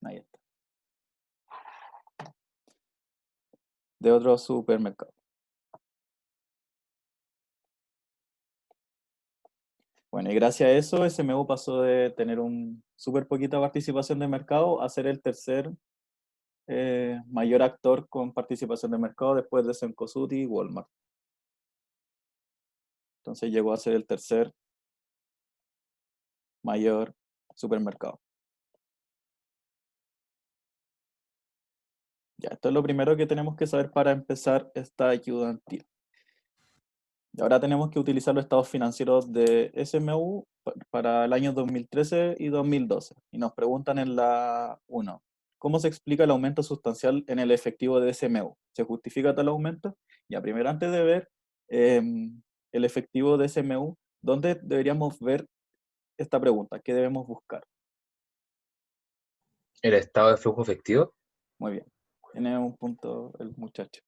Ahí está. De otro supermercado. Bueno, y gracias a eso, SMU pasó de tener un súper poquita participación de mercado a ser el tercer mayor actor con participación de mercado después de Cencosud y Walmart. Entonces llegó a ser el tercer mayor supermercado. Ya, esto es lo primero que tenemos que saber para empezar esta ayudantía. Y ahora tenemos que utilizar los estados financieros de SMU para el año 2013 y 2012. Y nos preguntan en la 1, ¿cómo se explica el aumento sustancial en el efectivo de SMU? ¿Se justifica tal aumento? Ya, primero, antes de ver el efectivo de SMU, ¿dónde deberíamos ver esta pregunta? ¿Qué debemos buscar? El estado de flujo efectivo. Muy bien. Tiene un punto el muchacho.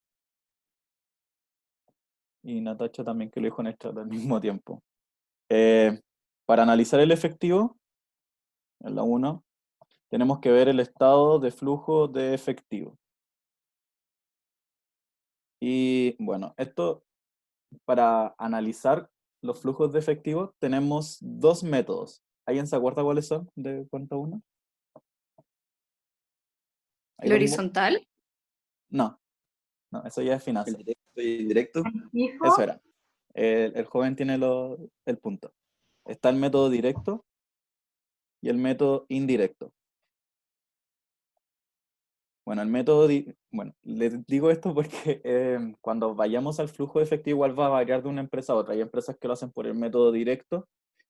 Y Natacha también, que lo dijo en el chat al mismo tiempo. Para analizar el efectivo, en la 1, tenemos que ver el estado de flujo de efectivo. Y bueno, esto, para analizar los flujos de efectivo, tenemos dos métodos. ¿Alguien se acuerda cuáles son de cuenta 1? Ahí ¿El lo mismo. horizontal? No, eso ya es El finanzas. directo y indirecto. Fijo. Eso era. El joven tiene el punto. Está el método directo y el método indirecto. Bueno, les digo esto porque cuando vayamos al flujo de efectivo igual va a variar de una empresa a otra. Hay empresas que lo hacen por el método directo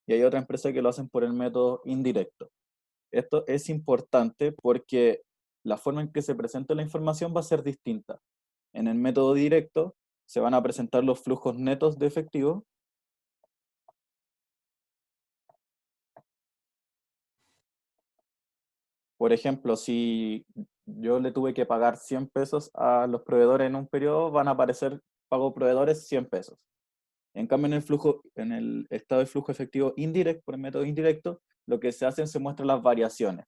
y hay otras empresas que lo hacen por el método indirecto. Esto es importante porque la forma en que se presenta la información va a ser distinta. En el método directo se van a presentar los flujos netos de efectivo. Por ejemplo, si yo le tuve que pagar 100 pesos a los proveedores en un periodo, van a aparecer pago proveedores 100 pesos. En cambio, en el estado de flujo efectivo indirecto, por el método indirecto, lo que se hace es se muestran las variaciones.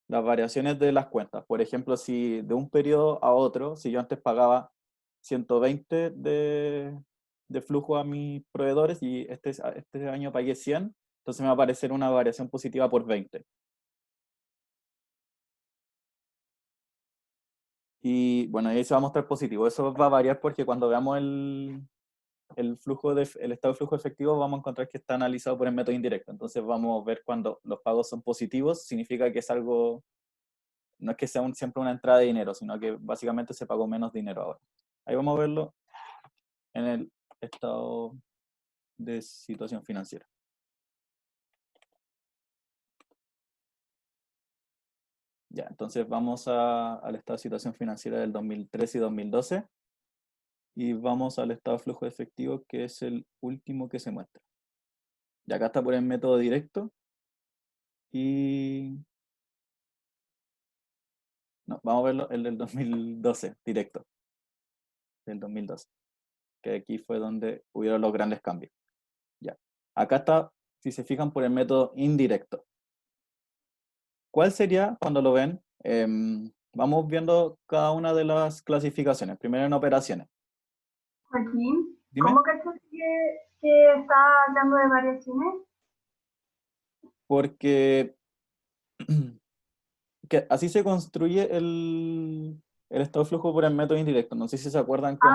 Las variaciones de las cuentas. Por ejemplo, si de un periodo a otro, si yo antes pagaba 120 de flujo a mis proveedores y este año pagué 100, entonces me va a aparecer una variación positiva por 20. Y bueno, ahí se va a mostrar positivo. Eso va a variar porque cuando veamos el estado de flujo efectivo vamos a encontrar que está analizado por el método indirecto. Entonces vamos a ver cuando los pagos son positivos, significa que es algo, no es que sea siempre una entrada de dinero, sino que básicamente se pagó menos dinero ahora. Ahí vamos a verlo en el estado de situación financiera. Ya, entonces vamos al estado de situación financiera del 2013 y 2012 y vamos al estado de flujo de efectivo, que es el último que se muestra. Y acá está por el método directo y... No, vamos a verlo el del 2012, directo. Del 2012. Que aquí fue donde hubieron los grandes cambios. Ya. Acá está, si se fijan, por el método indirecto. ¿Cuál sería cuando lo ven? Vamos viendo cada una de las clasificaciones. Primero en operaciones. Joaquín, Dime. ¿cómo cachas que está hablando de variaciones? Porque que así se construye el estado de flujo por el método indirecto. No sé si se acuerdan con...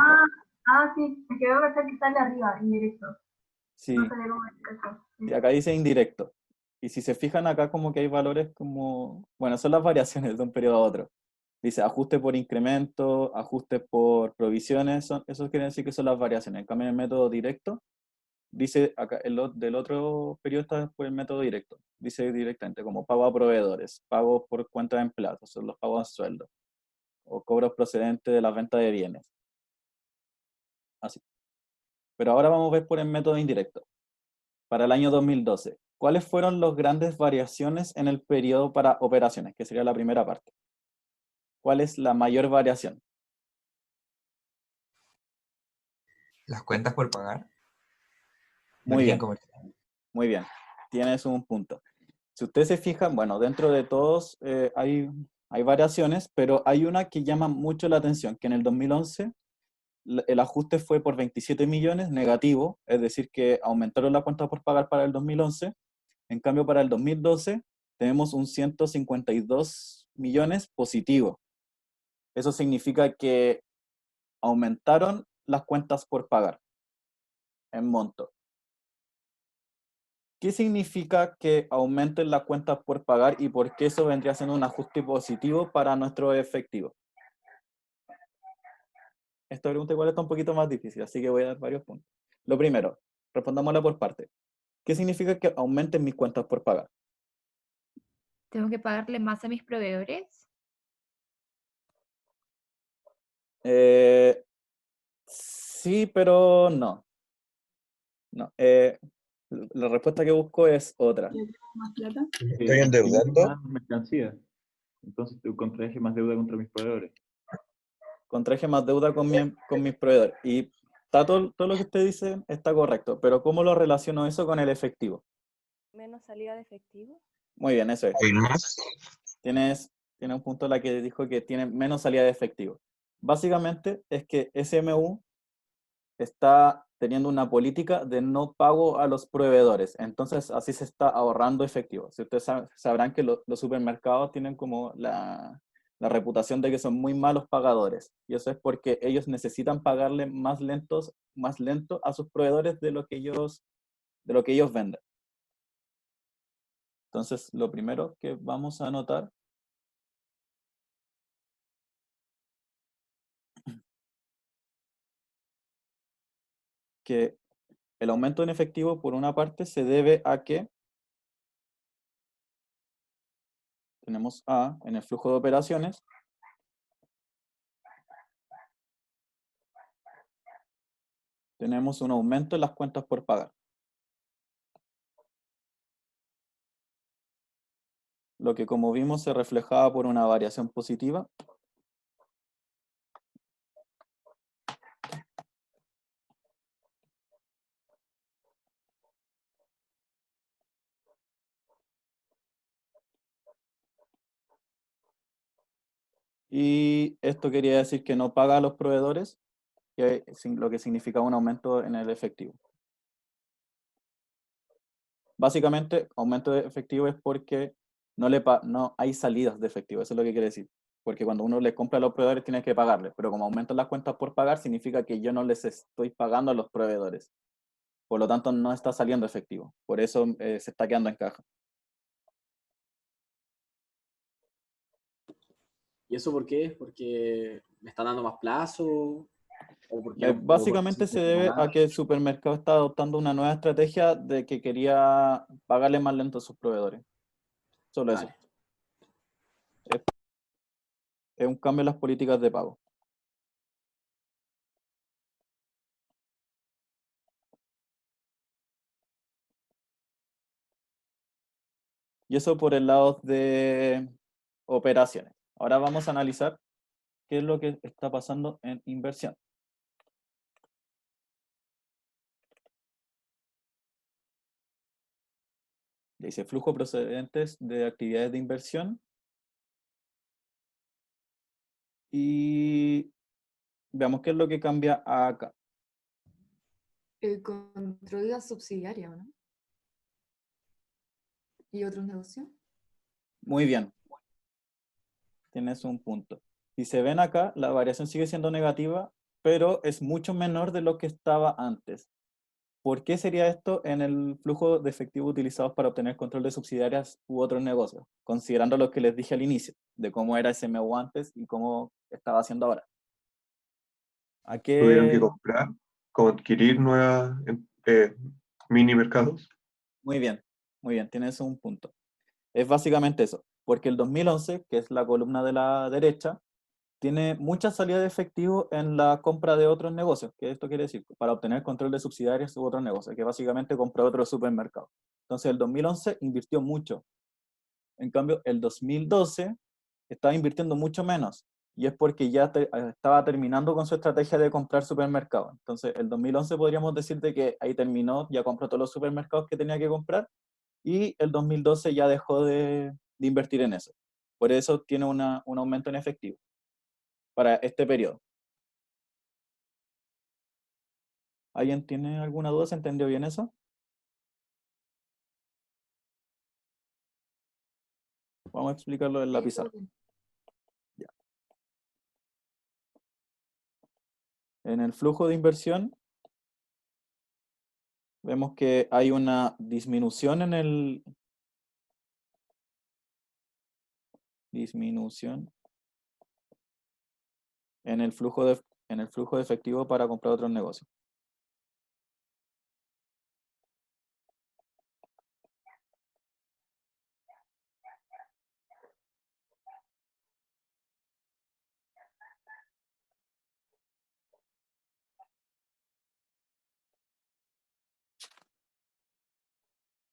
Sí, me quedo cachar que sale arriba, indirecto. Sí, No sé cómo cachar. y acá dice indirecto. Y si se fijan acá como que hay valores como... Bueno, son las variaciones de un periodo a otro. Dice ajuste por incremento, ajuste por provisiones, eso quiere decir que son las variaciones. En cambio, en el método directo, dice acá, del otro periodo está por el método directo. Dice directamente como pago a proveedores, pagos por cuenta de empleados, son los pagos a sueldo, o cobros procedentes de la venta de bienes. Así. Pero ahora vamos a ver por el método indirecto. Para el año 2012, ¿cuáles fueron las grandes variaciones en el periodo para operaciones? Que sería la primera parte. ¿Cuál es la mayor variación? Las cuentas por pagar. De Muy origen bien. comercial. Muy bien, tienes un punto. Si ustedes se fijan, bueno, dentro de todos hay variaciones, pero hay una que llama mucho la atención, que en el 2011 el ajuste fue por 27 millones negativo, es decir, que aumentaron la cuenta por pagar para el 2011. En cambio, para el 2012 tenemos un 152 millones positivo. Eso significa que aumentaron las cuentas por pagar en monto. ¿Qué significa que aumenten las cuentas por pagar y por qué eso vendría siendo un ajuste positivo para nuestro efectivo? Esta pregunta igual está un poquito más difícil, así que voy a dar varios puntos. Lo primero, respondámosla por parte. ¿Qué significa que aumenten mis cuentas por pagar? ¿Tengo que pagarle más a mis proveedores? Sí, pero no. No. La respuesta que busco es otra. ¿Más plata? ¿Me estoy endeudando? Más mercancía. Entonces contraje más deuda contra mis proveedores. Contraje más deuda con mis proveedores. Y está todo lo que usted dice está correcto, pero ¿cómo lo relaciono eso con el efectivo? Menos salida de efectivo. Muy bien, eso es. ¿Hay más? Tienes un punto en la que dijo que tiene menos salida de efectivo. Básicamente es que SMU está teniendo una política de no pago a los proveedores. Entonces, así se está ahorrando efectivo. Si ustedes sabrán que los supermercados tienen como la reputación de que son muy malos pagadores. Y eso es porque ellos necesitan pagarle más lento a sus proveedores de lo que ellos venden. Entonces, lo primero que vamos a anotar que el aumento en efectivo, por una parte, se debe a que tenemos A en el flujo de operaciones, tenemos un aumento en las cuentas por pagar. Lo que, como vimos, se reflejaba por una variación positiva. Y esto quería decir que no paga a los proveedores, lo que significa un aumento en el efectivo. Básicamente, aumento de efectivo es porque no hay salidas de efectivo, eso es lo que quiere decir. Porque cuando uno le compra a los proveedores tiene que pagarles, pero como aumentan las cuentas por pagar, significa que yo no les estoy pagando a los proveedores. Por lo tanto, no está saliendo efectivo. Por eso se está quedando en caja. ¿Y eso por qué? ¿Porque me están dando más plazo? ¿O porque no puedo Básicamente se debe a que el supermercado está adoptando una nueva estrategia de que quería pagarle más lento a sus proveedores. Solo eso. Vale. Es un cambio en las políticas de pago. Y eso por el lado de operaciones. Ahora vamos a analizar qué es lo que está pasando en inversión. Dice flujo procedentes de actividades de inversión. Y veamos qué es lo que cambia acá. El control de la subsidiaria, ¿no? ¿Y otros negocios? Muy bien. Tienes un punto. Si se ven acá, la variación sigue siendo negativa, pero es mucho menor de lo que estaba antes. ¿Por qué sería esto en el flujo de efectivo utilizados para obtener control de subsidiarias u otros negocios? Considerando lo que les dije al inicio, de cómo era SMU antes y cómo estaba haciendo ahora. ¿A Tuvieron que qué? comprar, como adquirir nuevas mini mercados. Muy bien, tienes un punto. Es básicamente eso, porque el 2011, que es la columna de la derecha, tiene mucha salida de efectivo en la compra de otros negocios, que esto quiere decir, para obtener control de subsidiarias u otros negocios, que básicamente compró otro supermercado. Entonces el 2011 invirtió mucho. En cambio, el 2012 estaba invirtiendo mucho menos. y es porque ya estaba terminando con su estrategia de comprar supermercados. Entonces, el 2011 podríamos decir de que ahí terminó, ya compró todos los supermercados que tenía que comprar, y el 2012 ya dejó de invertir en eso. Por eso tiene un aumento en efectivo para este periodo. ¿Alguien tiene alguna duda? ¿Se entendió bien eso? Vamos a explicarlo en la Sí, pizarra. todo bien. En el flujo de inversión, vemos que hay una disminución en el... en el flujo de efectivo para comprar otros negocios.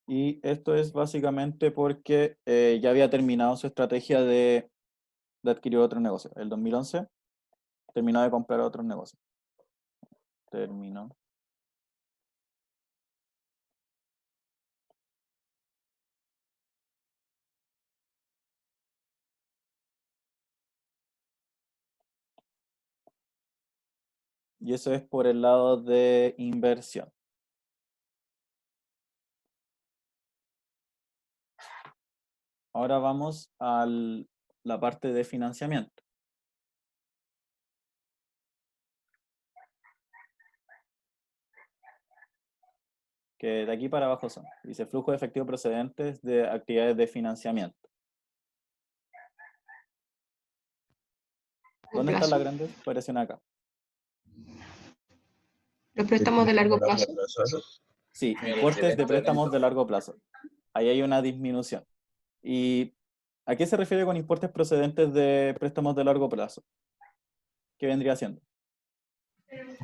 Y esto es básicamente porque ya había terminado su estrategia de adquirir otro negocio. El 2011 terminó de comprar otros negocios. Terminó. Y eso es por el lado de inversión. Ahora vamos a la parte de financiamiento. Que de aquí para abajo son. Dice flujo de efectivo procedentes de actividades de financiamiento. ¿Dónde están las grandes? Aparecen acá. Los préstamos de largo plazo. Sí, importes de préstamos de largo plazo. Ahí hay una disminución. ¿Y a qué se refiere con importes procedentes de préstamos de largo plazo? ¿Qué vendría siendo?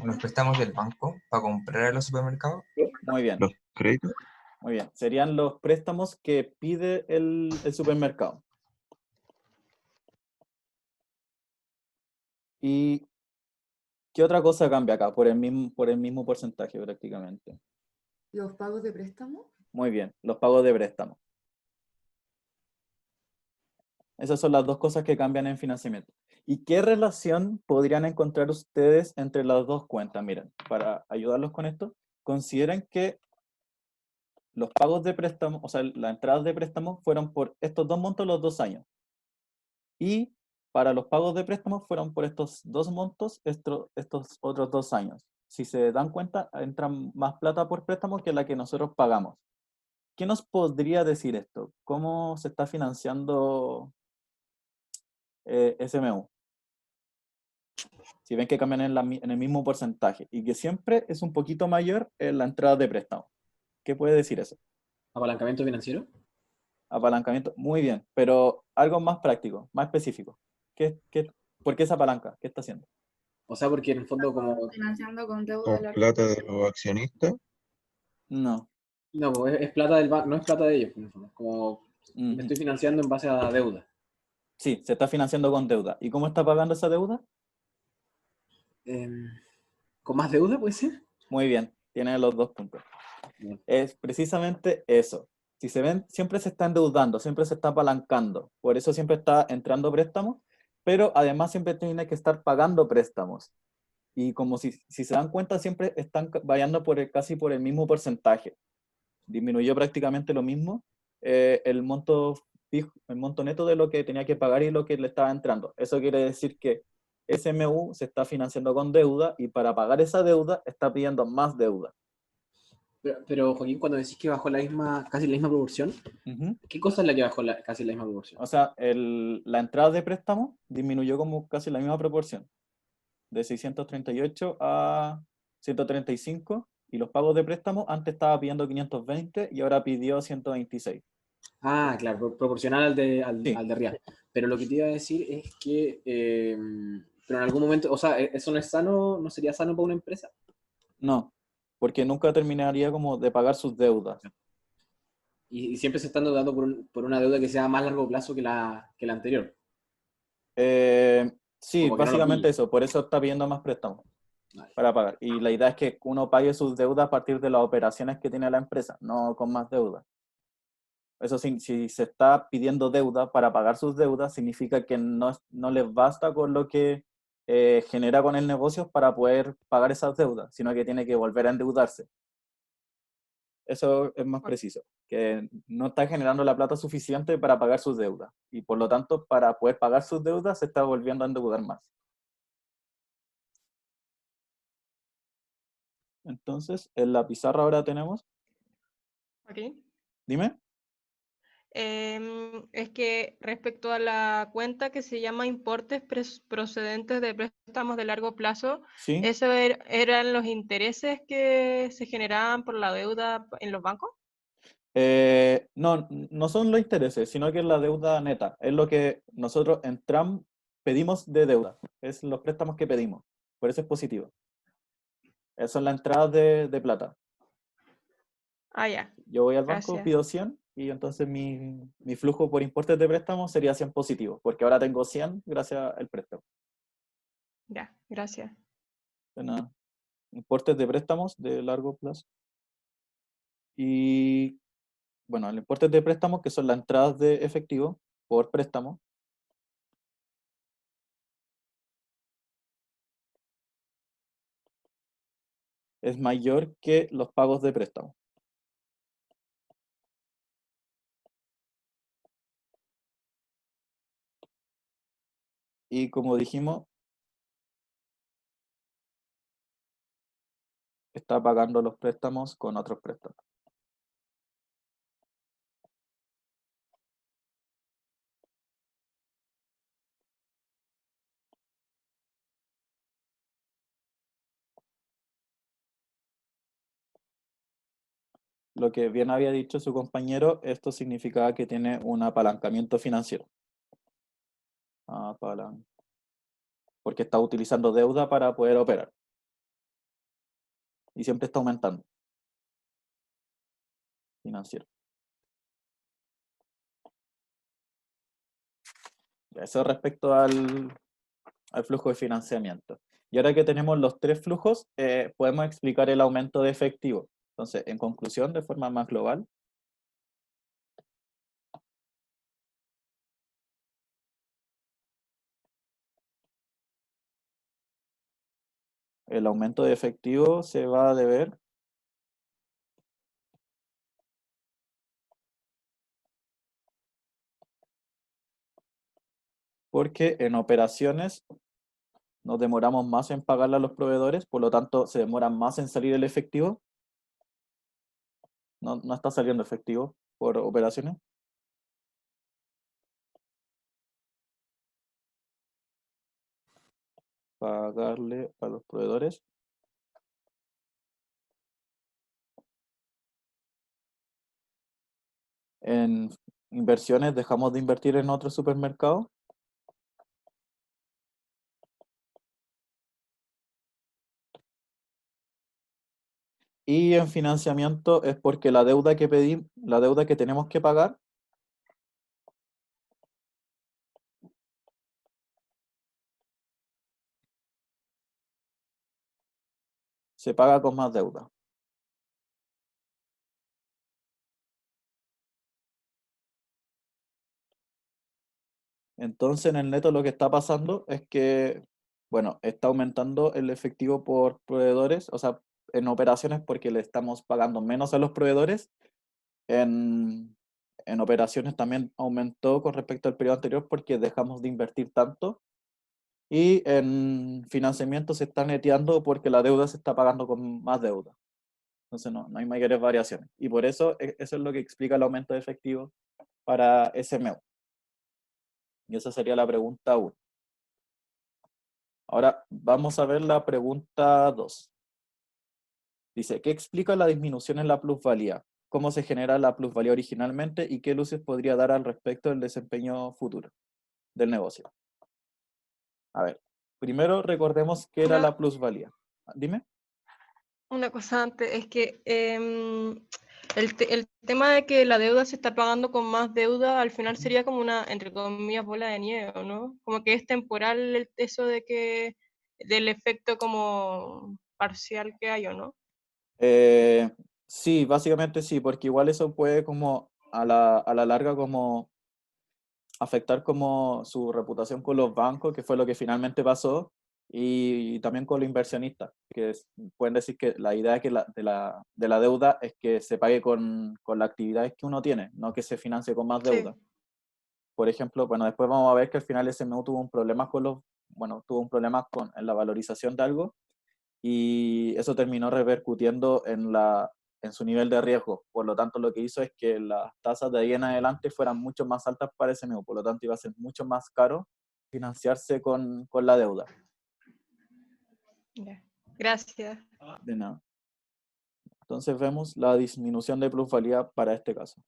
Los préstamos del banco para comprar en los supermercados. Muy bien, Los créditos. muy bien. Serían los préstamos que pide el supermercado. ¿Y qué otra cosa cambia acá? Por el mismo porcentaje prácticamente. ¿Los pagos de préstamo? Muy bien, los pagos de préstamo. Esas son las dos cosas que cambian en financiamiento. ¿Y qué relación podrían encontrar ustedes entre las dos cuentas? Miren, para ayudarlos con esto, consideren que los pagos de préstamo, o sea, las entradas de préstamo fueron por estos dos montos los 2 años. Y para los pagos de préstamo fueron por estos dos montos estos otros 2 años. Si se dan cuenta, entra más plata por préstamo que la que nosotros pagamos. ¿Qué nos podría decir esto? ¿Cómo se está financiando SMU? Si ven que cambian en el mismo porcentaje y que siempre es un poquito mayor en la entrada de préstamo. ¿Qué puede decir eso? ¿Apalancamiento financiero? Apalancamiento, muy bien, pero algo más práctico, más específico. ¿Por qué esa palanca? ¿Qué está haciendo? O sea, porque en el fondo como... Financiando con deuda Con de largo plata plazo. de los accionistas. No. No, pues es plata del banco, no es plata de ellos, en el fondo. Como me Ujú. estoy financiando en base a deuda. Sí, se está financiando con deuda. ¿Y cómo está pagando esa deuda? ¿Con más deuda puede ser? Muy bien, tiene los 2 puntos. Bien. Es precisamente eso. Si se ven, siempre se está endeudando, siempre se está apalancando. Por eso siempre está entrando préstamos, pero además siempre tiene que estar pagando préstamos. Y como si se dan cuenta, siempre están variando casi por el mismo porcentaje. Disminuyó prácticamente lo mismo el monto fijo, el monto neto de lo que tenía que pagar y lo que le estaba entrando. Eso quiere decir que SMU se está financiando con deuda y para pagar esa deuda está pidiendo más deuda. Pero Joaquín, cuando decís que bajó casi la misma proporción, Ujú. ¿qué cosa es la que bajó casi la misma proporción? O sea, la entrada de préstamo disminuyó como casi la misma proporción, de 638 a 135, y los pagos de préstamo antes estaba pidiendo 520 y ahora pidió 126. Ah, claro, proporcional al de, Sí. al de Real. Pero lo que te iba a decir es que, pero en algún momento, o sea, eso no es sano, no sería sano para una empresa. No, porque nunca terminaría como de pagar sus deudas. Y siempre se están endeudando por una deuda que sea a más largo plazo que la anterior. Sí, Como que no lo básicamente pille. eso, por eso está pidiendo más préstamos Vale. para pagar. Y la idea es que uno pague sus deudas a partir de las operaciones que tiene la empresa, no con más deuda. Eso si se está pidiendo deuda para pagar sus deudas, significa que no les basta con lo que genera con el negocio para poder pagar esas deudas, sino que tiene que volver a endeudarse. Eso es más preciso, que no está generando la plata suficiente para pagar sus deudas. Y por lo tanto, para poder pagar sus deudas, se está volviendo a endeudar más. Entonces, en la pizarra ahora tenemos, Ok. dime. Es que respecto a la cuenta que se llama importes procedentes de préstamos de largo plazo, Sí. ¿esos eran los intereses que se generaban por la deuda en los bancos? No, no son los intereses, sino que es la deuda neta. Es lo que nosotros pedimos de deuda. Es los préstamos que pedimos. Por eso es positivo. Esas son las entradas de plata. Ah, ya. Yo voy al banco, Gracias. pido 100 y entonces mi flujo por importes de préstamo sería 100 positivo, porque ahora tengo 100 gracias al préstamo. Ya, gracias. De nada. Importes de préstamos de largo plazo. Y bueno, los importes de préstamos, que son las entradas de efectivo por préstamo, es mayor que los pagos de préstamo. Y como dijimos, está pagando los préstamos con otros préstamos. Lo que bien había dicho su compañero, esto significaba que tiene un apalancamiento financiero. Porque está utilizando deuda para poder operar. Y siempre está aumentando. Financiero. Eso respecto al flujo de financiamiento. Y ahora que tenemos los tres flujos, podemos explicar el aumento de efectivo. Entonces, en conclusión, de forma más global, el aumento de efectivo se va a deber porque en operaciones nos demoramos más en pagarle a los proveedores, por lo tanto se demora más en salir el efectivo. No está saliendo efectivo por operaciones. Pagarle a los proveedores. En inversiones dejamos de invertir en otro supermercado. Y en financiamiento es porque la deuda que la deuda que tenemos que pagar, se paga con más deuda. Entonces, en el neto lo que está pasando es que, bueno, está aumentando el efectivo por proveedores, o sea, en operaciones porque le estamos pagando menos a los proveedores. En operaciones también aumentó con respecto al periodo anterior porque dejamos de invertir tanto. Y en financiamiento se está neteando porque la deuda se está pagando con más deuda. Entonces no hay mayores variaciones. Y por eso, eso es lo que explica el aumento de efectivo para SMO. Y esa sería la pregunta 1. Ahora vamos a ver la pregunta 2. Dice, ¿qué explica la disminución en la plusvalía? ¿Cómo se genera la plusvalía originalmente y qué luces podría dar al respecto del desempeño futuro del negocio? A ver, primero recordemos qué era la plusvalía. Dime. Una cosa antes, es que El tema de que la deuda se está pagando con más deuda, al final sería como una, entre comillas, bola de nieve, ¿o no? Como que es temporal eso de que, del efecto como parcial que hay, ¿o no? Eh, sí, básicamente sí, porque igual eso puede como a la larga como afectar como su reputación con los bancos, que fue lo que finalmente pasó, y también con los inversionistas, que pueden decir que la idea que de la deuda es que se pague con las actividades que uno tiene, no que se financie con más Sí. deuda. Por ejemplo, bueno, después vamos a ver que al final SMU tuvo un problema tuvo un problema en la valorización de algo, y eso terminó repercutiendo en su nivel de riesgo. Por lo tanto, lo que hizo es que las tasas de ahí en adelante fueran mucho más altas para SMU. Por lo tanto, iba a ser mucho más caro financiarse con la deuda. Ya. Gracias. De nada. Entonces vemos la disminución de plusvalía para este caso.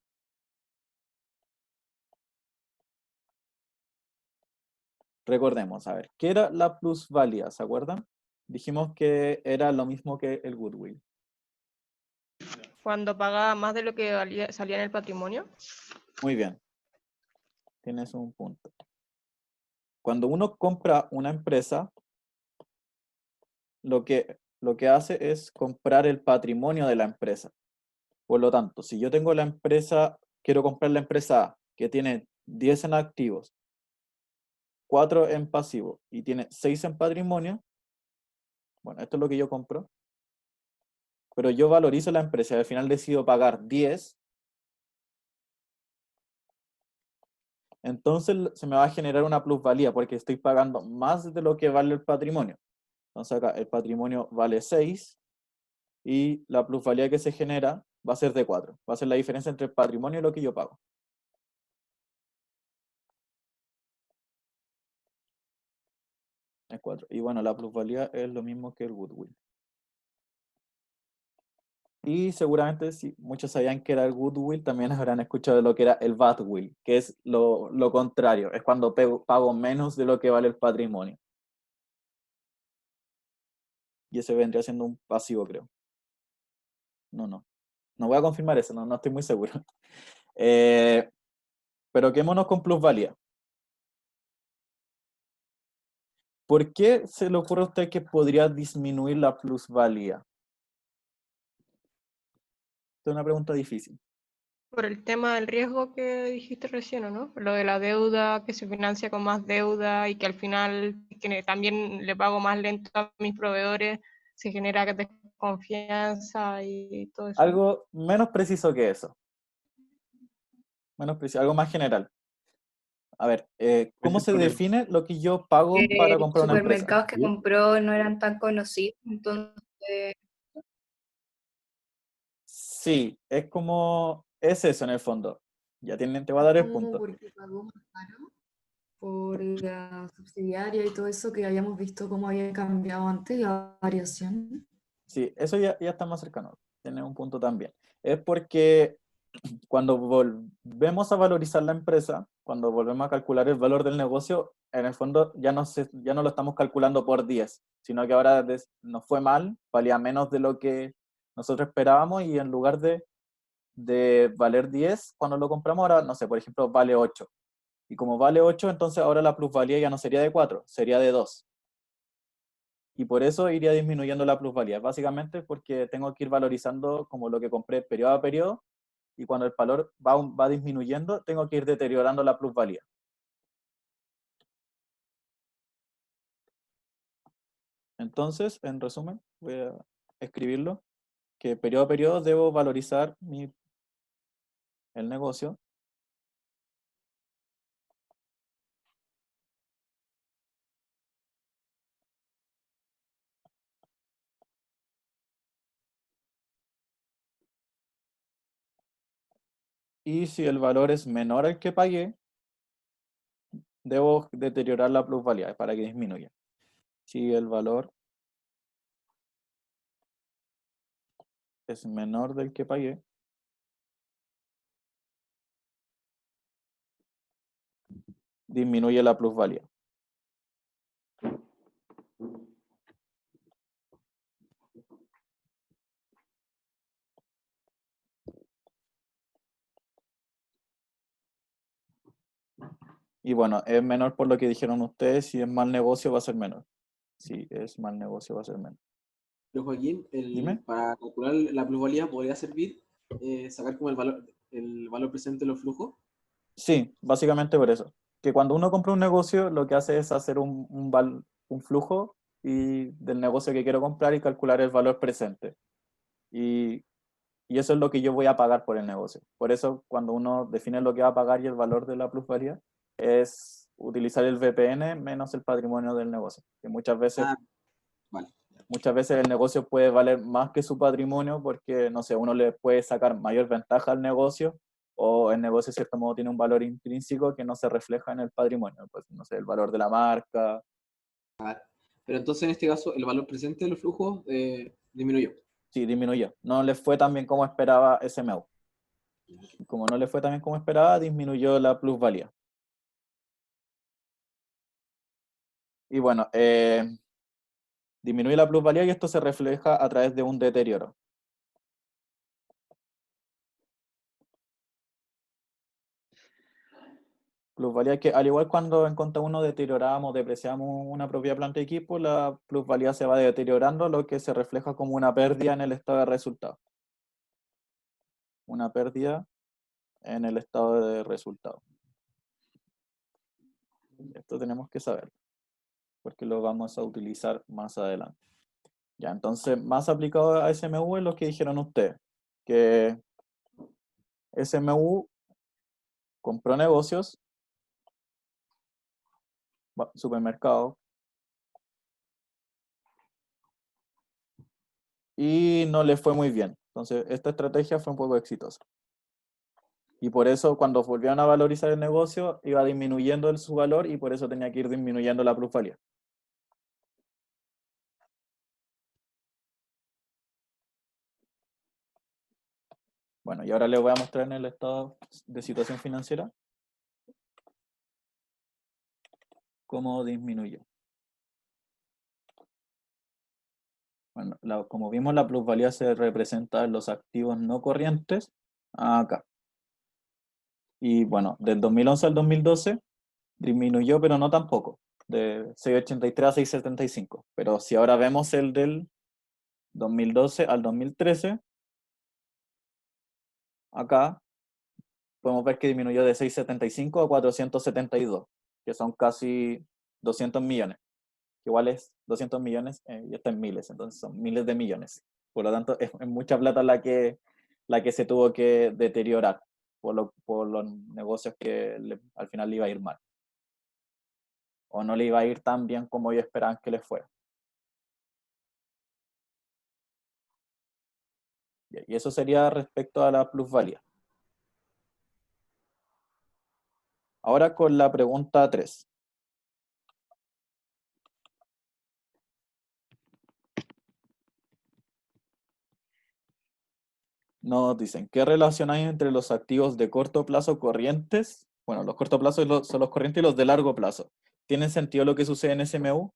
Recordemos, a ver, ¿qué era la plusvalía? ¿Se acuerdan? Dijimos que era lo mismo que el goodwill. Cuando pagaba más de lo que salía en el patrimonio. Muy bien. Tienes un punto. Cuando uno compra una empresa, lo que hace es comprar el patrimonio de la empresa. Por lo tanto, si yo tengo la empresa, quiero comprar la empresa A, que tiene 10 en activos, 4 en pasivo y tiene 6 en patrimonio, bueno, esto es lo que yo compro, pero yo valorizo la empresa y al final decido pagar 10, entonces se me va a generar una plusvalía porque estoy pagando más de lo que vale el patrimonio. Entonces acá el patrimonio vale 6 y la plusvalía que se genera va a ser de 4. Va a ser la diferencia entre el patrimonio y lo que yo pago. Es 4. Y bueno, la plusvalía es lo mismo que el goodwill. Y seguramente si muchos sabían que era el goodwill, también habrán escuchado de lo que era el badwill, que es lo contrario. Es cuando pago menos de lo que vale el patrimonio. Y ese vendría siendo un pasivo, creo. No. No voy a confirmar eso, no estoy muy seguro. Pero quedémonos con plusvalía. ¿Por qué se le ocurre a usted que podría disminuir la plusvalía? Esta es una pregunta difícil. Por el tema del riesgo que dijiste recién, ¿o no? Lo de la deuda, que se financia con más deuda y que al final que también le pago más lento a mis proveedores, se genera desconfianza y todo eso. Algo menos preciso que eso. Menos preciso, algo más general. A ver, ¿cómo se define lo que yo pago para comprar una empresa? Supermercados que compró no eran tan conocidos, entonces Sí, es eso en el fondo. Te voy a dar el Como punto. porque pagó más caro por la subsidiaria y todo eso que habíamos visto cómo había cambiado antes, la variación. Sí, eso ya está más cercano. Tiene un punto también. Es porque cuando volvemos a valorizar la empresa, cuando volvemos a calcular el valor del negocio, en el fondo ya no lo estamos calculando por 10, sino que ahora nos fue mal, valía menos de lo que nosotros esperábamos y en lugar de valer 10, cuando lo compramos ahora, no sé, por ejemplo, vale 8. Y como vale 8, entonces ahora la plusvalía ya no sería de 4, sería de 2. Y por eso iría disminuyendo la plusvalía, básicamente porque tengo que ir valorizando como lo que compré periodo a periodo, y cuando el valor va disminuyendo, tengo que ir deteriorando la plusvalía. Entonces, en resumen, voy a escribirlo, que periodo a periodo debo valorizar el negocio y si el valor es menor al que pagué, debo deteriorar la plusvalía para que disminuya. Si el valor es menor del que pagué, disminuye la plusvalía. Y bueno, es menor por lo que dijeron ustedes, si es mal negocio va a ser menor. Si es mal negocio va a ser menor. Pero Joaquín, Dime. para calcular la plusvalía podría servir sacar como el valor presente de los flujos. Sí, básicamente por eso. Que cuando uno compra un negocio, lo que hace es hacer un flujo del negocio que quiero comprar y calcular el valor presente. Y eso es lo que yo voy a pagar por el negocio. Por eso, cuando uno define lo que va a pagar y el valor de la plusvalía, es utilizar el VPN menos el patrimonio del negocio. Que Ah, vale. muchas veces el negocio puede valer más que su patrimonio porque, no sé, uno le puede sacar mayor ventaja al negocio o el negocio, de cierto modo, tiene un valor intrínseco que no se refleja en el patrimonio. Pues, no sé, el valor de la marca. Pero entonces en este caso el valor presente de los flujos disminuyó. Sí, disminuyó. No le fue tan bien como esperaba SMU. Como no le fue tan bien como esperaba, disminuyó la plusvalía. Y bueno, disminuye la plusvalía y esto se refleja a través de un deterioro. Plusvalía que, al igual cuando en contra uno deterioramos, depreciamos una propia planta de equipo, la plusvalía se va deteriorando, lo que se refleja como una pérdida en el estado de resultado. Una pérdida en el estado de resultado. Esto tenemos que saber, porque lo vamos a utilizar más adelante. Ya, entonces, más aplicado a SMU es lo que dijeron ustedes, que SMU compró negocios, supermercados, y no le fue muy bien. Entonces, esta estrategia fue un poco exitosa. Y por eso, cuando volvieron a valorizar el negocio, iba disminuyendo su valor y por eso tenía que ir disminuyendo la plusvalía. Bueno, y ahora les voy a mostrar en el estado de situación financiera cómo disminuyó. Bueno, como vimos, la plusvalía se representa en los activos no corrientes acá. Y bueno, del 2011 al 2012 disminuyó, pero no tampoco, de 6,83 a 6,75. Pero si ahora vemos el del 2012 al 2013, acá podemos ver que disminuyó de 6,75 a 472, que son casi 200 millones. Que igual es 200 millones y está en miles, entonces son miles de millones. Por lo tanto, es mucha plata la que se tuvo que deteriorar por los negocios que al final le iba a ir mal. O no le iba a ir tan bien como ellos esperaban que les fuera. Y eso sería respecto a la plusvalía. Ahora con la pregunta 3. Nos dicen, ¿qué relación hay entre los activos de corto plazo corrientes? Bueno, los corto plazo son los corrientes y los de largo plazo. ¿Tiene sentido lo que sucede en SMU?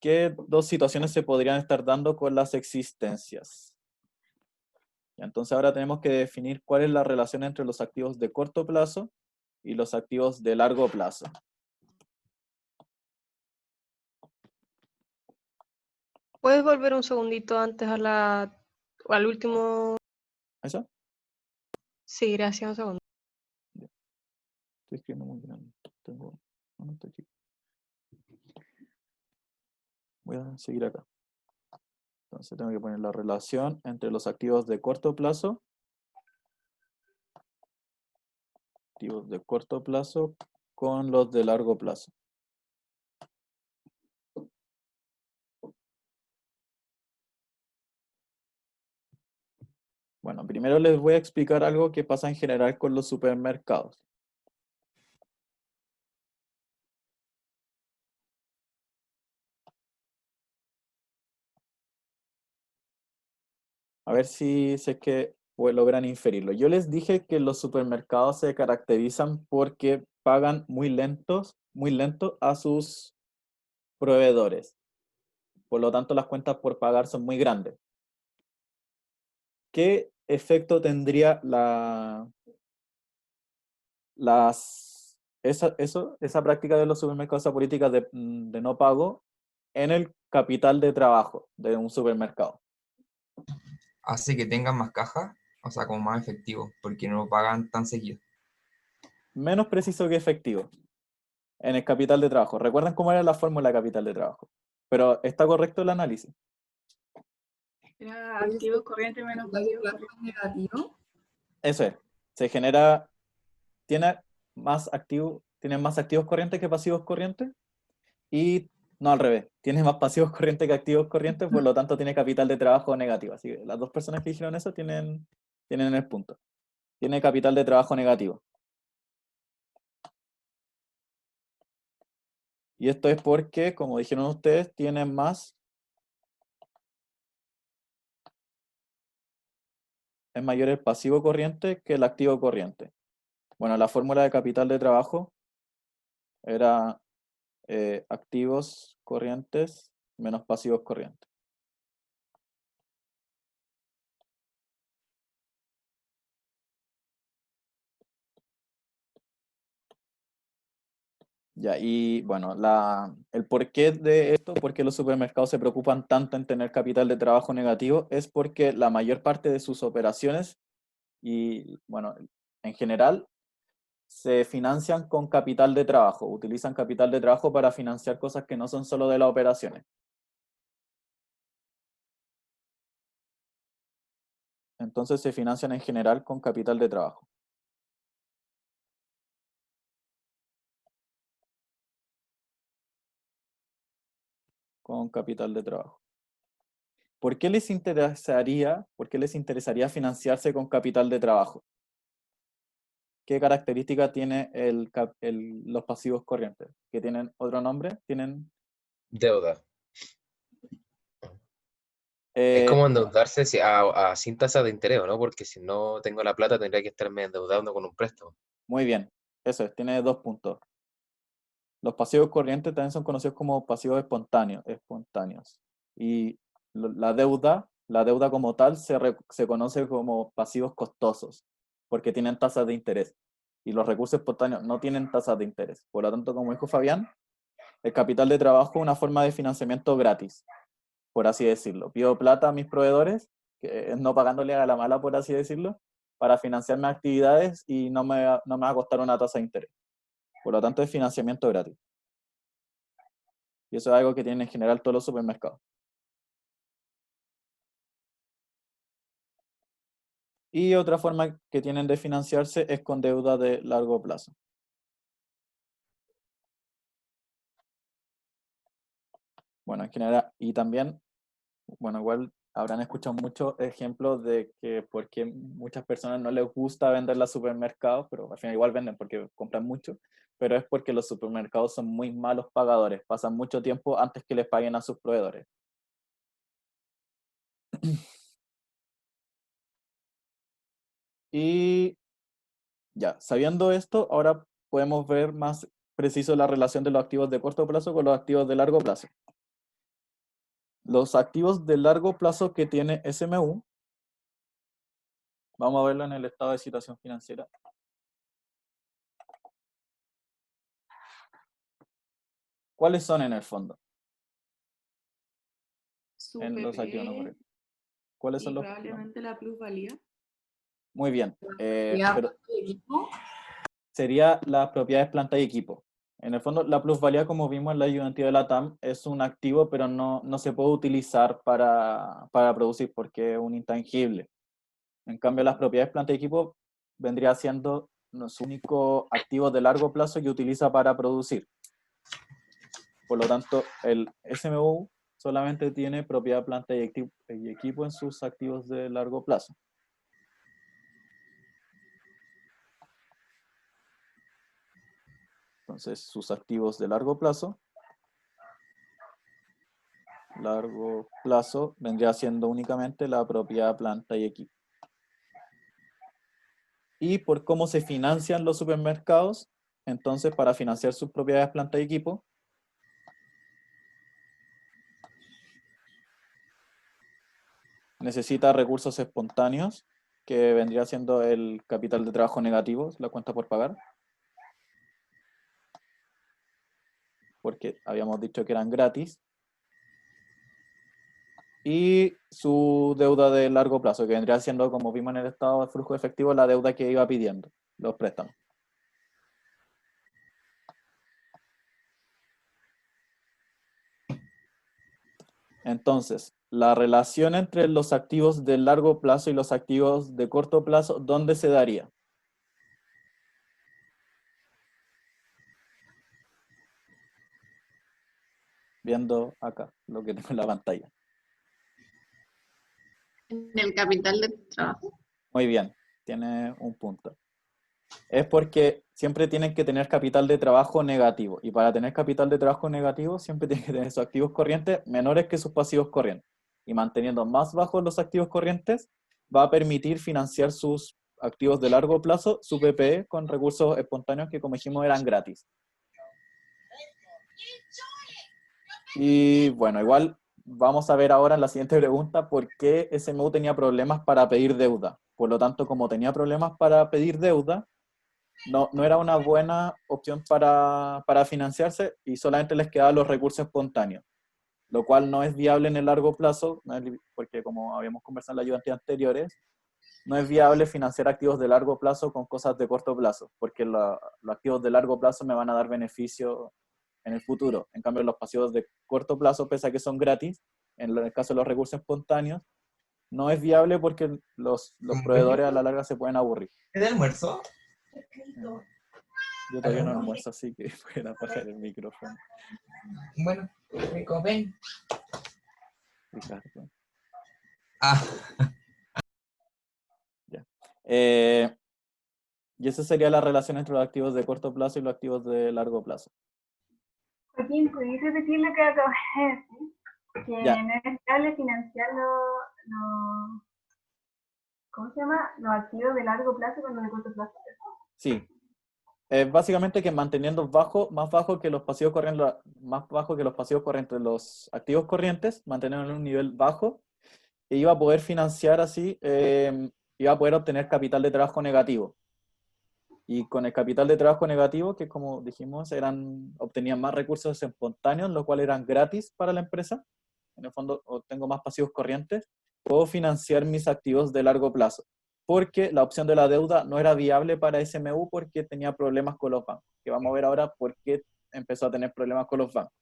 ¿Qué dos situaciones se podrían estar dando con las existencias? Entonces ahora tenemos que definir cuál es la relación entre los activos de corto plazo y los activos de largo plazo. ¿Puedes volver un segundito antes al último? ¿Eso? Sí, gracias, un segundo. Estoy escribiendo muy grande. No, estoy chico. Voy a seguir acá. Entonces tengo que poner la relación entre los activos de corto plazo, con los de largo plazo. Bueno, primero les voy a explicar algo que pasa en general con los supermercados. A ver si es que logran inferirlo. Yo les dije que los supermercados se caracterizan porque pagan muy lento a sus proveedores. Por lo tanto, las cuentas por pagar son muy grandes. ¿Qué efecto tendría esa práctica de los supermercados, esa política de no pago en el capital de trabajo de un supermercado. Hace que tengan más caja, o sea, como más efectivo, porque no pagan tan seguido. Menos preciso que efectivo en el capital de trabajo. ¿Recuerdan cómo era la fórmula de capital de trabajo? Pero ¿está correcto el análisis? Era activos corrientes menos pasivos corrientes. Negativo. Eso es. Se genera, tienen más activos corrientes que pasivos corrientes, y no al revés, tiene más pasivos corrientes que activos corrientes, por lo tanto tiene capital de trabajo negativo. Así que las dos personas que dijeron eso tienen el punto. Tiene capital de trabajo negativo. Y esto es porque, como dijeron ustedes, tienen más, es mayor el pasivo corriente que el activo corriente. Bueno, la fórmula de capital de trabajo era activos corrientes menos pasivos corrientes. Ya, y bueno, el porqué de esto, por qué los supermercados se preocupan tanto en tener capital de trabajo negativo, es porque la mayor parte de sus operaciones, y bueno, en general, se financian con capital de trabajo, utilizan capital de trabajo para financiar cosas que no son solo de las operaciones. Entonces se financian en general con capital de trabajo. Con capital de trabajo. ¿Por qué les interesaría financiarse con capital de trabajo? ¿Qué característica tiene los pasivos corrientes? ¿Que tienen otro nombre? ¿Tienen? Deuda. Es como endeudarse sin tasa de interés, ¿no? Porque si no tengo la plata tendría que estarme endeudando con un préstamo. Muy bien, eso es, tiene 2 puntos. Los pasivos corrientes también son conocidos como pasivos espontáneos. Y la deuda como tal se conoce como pasivos costosos, porque tienen tasas de interés. Y los recursos espontáneos no tienen tasas de interés. Por lo tanto, como dijo Fabián, el capital de trabajo es una forma de financiamiento gratis, por así decirlo. Pido plata a mis proveedores, que es no pagándole a la mala, por así decirlo, para financiar mis actividades y no me va a costar una tasa de interés. Por lo tanto, es financiamiento gratis. Y eso es algo que tienen en general todos los supermercados. Y otra forma que tienen de financiarse es con deuda de largo plazo. Bueno, en general, y también, bueno, igual habrán escuchado muchos ejemplos de que por qué muchas personas no les gusta vender los supermercados, pero al final igual venden porque compran mucho, pero es porque los supermercados son muy malos pagadores, pasan mucho tiempo antes que les paguen a sus proveedores. Y ya, sabiendo esto, ahora podemos ver más preciso la relación de los activos de corto plazo con los activos de largo plazo. Los activos de largo plazo que tiene SMU, vamos a verlo en el estado de situación financiera. ¿Cuáles son en el fondo? Su En los activos no PPE corrientes. ¿Cuáles y son los? probablemente la plusvalía. Muy bien. ¿Ya Pero equipo? sería las propiedades planta y equipo. En el fondo, la plusvalía, como vimos en la ayudantía de la TAM, es un activo, pero no se puede utilizar para producir porque es un intangible. En cambio, las propiedades planta y equipo vendría siendo los únicos activos de largo plazo que utiliza para producir. Por lo tanto, el SMU solamente tiene propiedad planta y equipo en sus activos de largo plazo. Entonces, sus activos de largo plazo vendría siendo únicamente la propiedad planta y equipo. Y por cómo se financian los supermercados, entonces para financiar sus propiedades planta y equipo, necesita recursos espontáneos, que vendría siendo el capital de trabajo negativo, la cuenta por pagar. porque habíamos dicho que eran gratis, y su deuda de largo plazo, que vendría siendo, como vimos en el estado de flujo efectivo, la deuda que iba pidiendo, los préstamos. Entonces, la relación entre los activos de largo plazo y los activos de corto plazo, ¿dónde se daría? Viendo acá, lo que tengo en la pantalla. En el capital de trabajo. Muy bien, tiene un punto. Es porque siempre tienen que tener capital de trabajo negativo. Y para tener capital de trabajo negativo, siempre tienen que tener sus activos corrientes menores que sus pasivos corrientes. Y manteniendo más bajos los activos corrientes, va a permitir financiar sus activos de largo plazo, su PPE, con recursos espontáneos que, como dijimos, eran gratis. Y bueno, igual vamos a ver ahora en la siguiente pregunta por qué SMU tenía problemas para pedir deuda. Por lo tanto, como tenía problemas para pedir deuda, no era una buena opción para financiarse y solamente les quedaban los recursos espontáneos, lo cual no es viable en el largo plazo, porque como habíamos conversado en las ayudantes anteriores, no es viable financiar activos de largo plazo con cosas de corto plazo, porque los activos de largo plazo me van a dar beneficio en el futuro. En cambio, los pasivos de corto plazo, pese a que son gratis, en el caso de los recursos espontáneos, no es viable porque los proveedores a la larga se pueden aburrir. ¿Es de almuerzo? Yo todavía no almuerzo, así que pueden apagar el micrófono. Bueno, me comen. Ricardo. Ah, Ya. Y esa sería la relación entre los activos de corto plazo y los activos de largo plazo. Joaquín, ¿podrías repetir lo que acabas de decir? Que Ya. no es viable financiar ¿cómo se llama? Los activos de largo plazo con los de corto plazo. Sí. Básicamente que manteniendo más bajo que los pasivos corrientes, más bajo que los pasivos corrientes, los activos corrientes, manteniendo en un nivel bajo, e iba a poder financiar así, iba a poder obtener capital de trabajo negativo. Y con el capital de trabajo negativo, que como dijimos, obtenían más recursos espontáneos, los cuales eran gratis para la empresa. En el fondo, obtengo más pasivos corrientes, puedo financiar mis activos de largo plazo. Porque la opción de la deuda no era viable para SMU porque tenía problemas con los bancos. Que vamos a ver ahora por qué empezó a tener problemas con los bancos.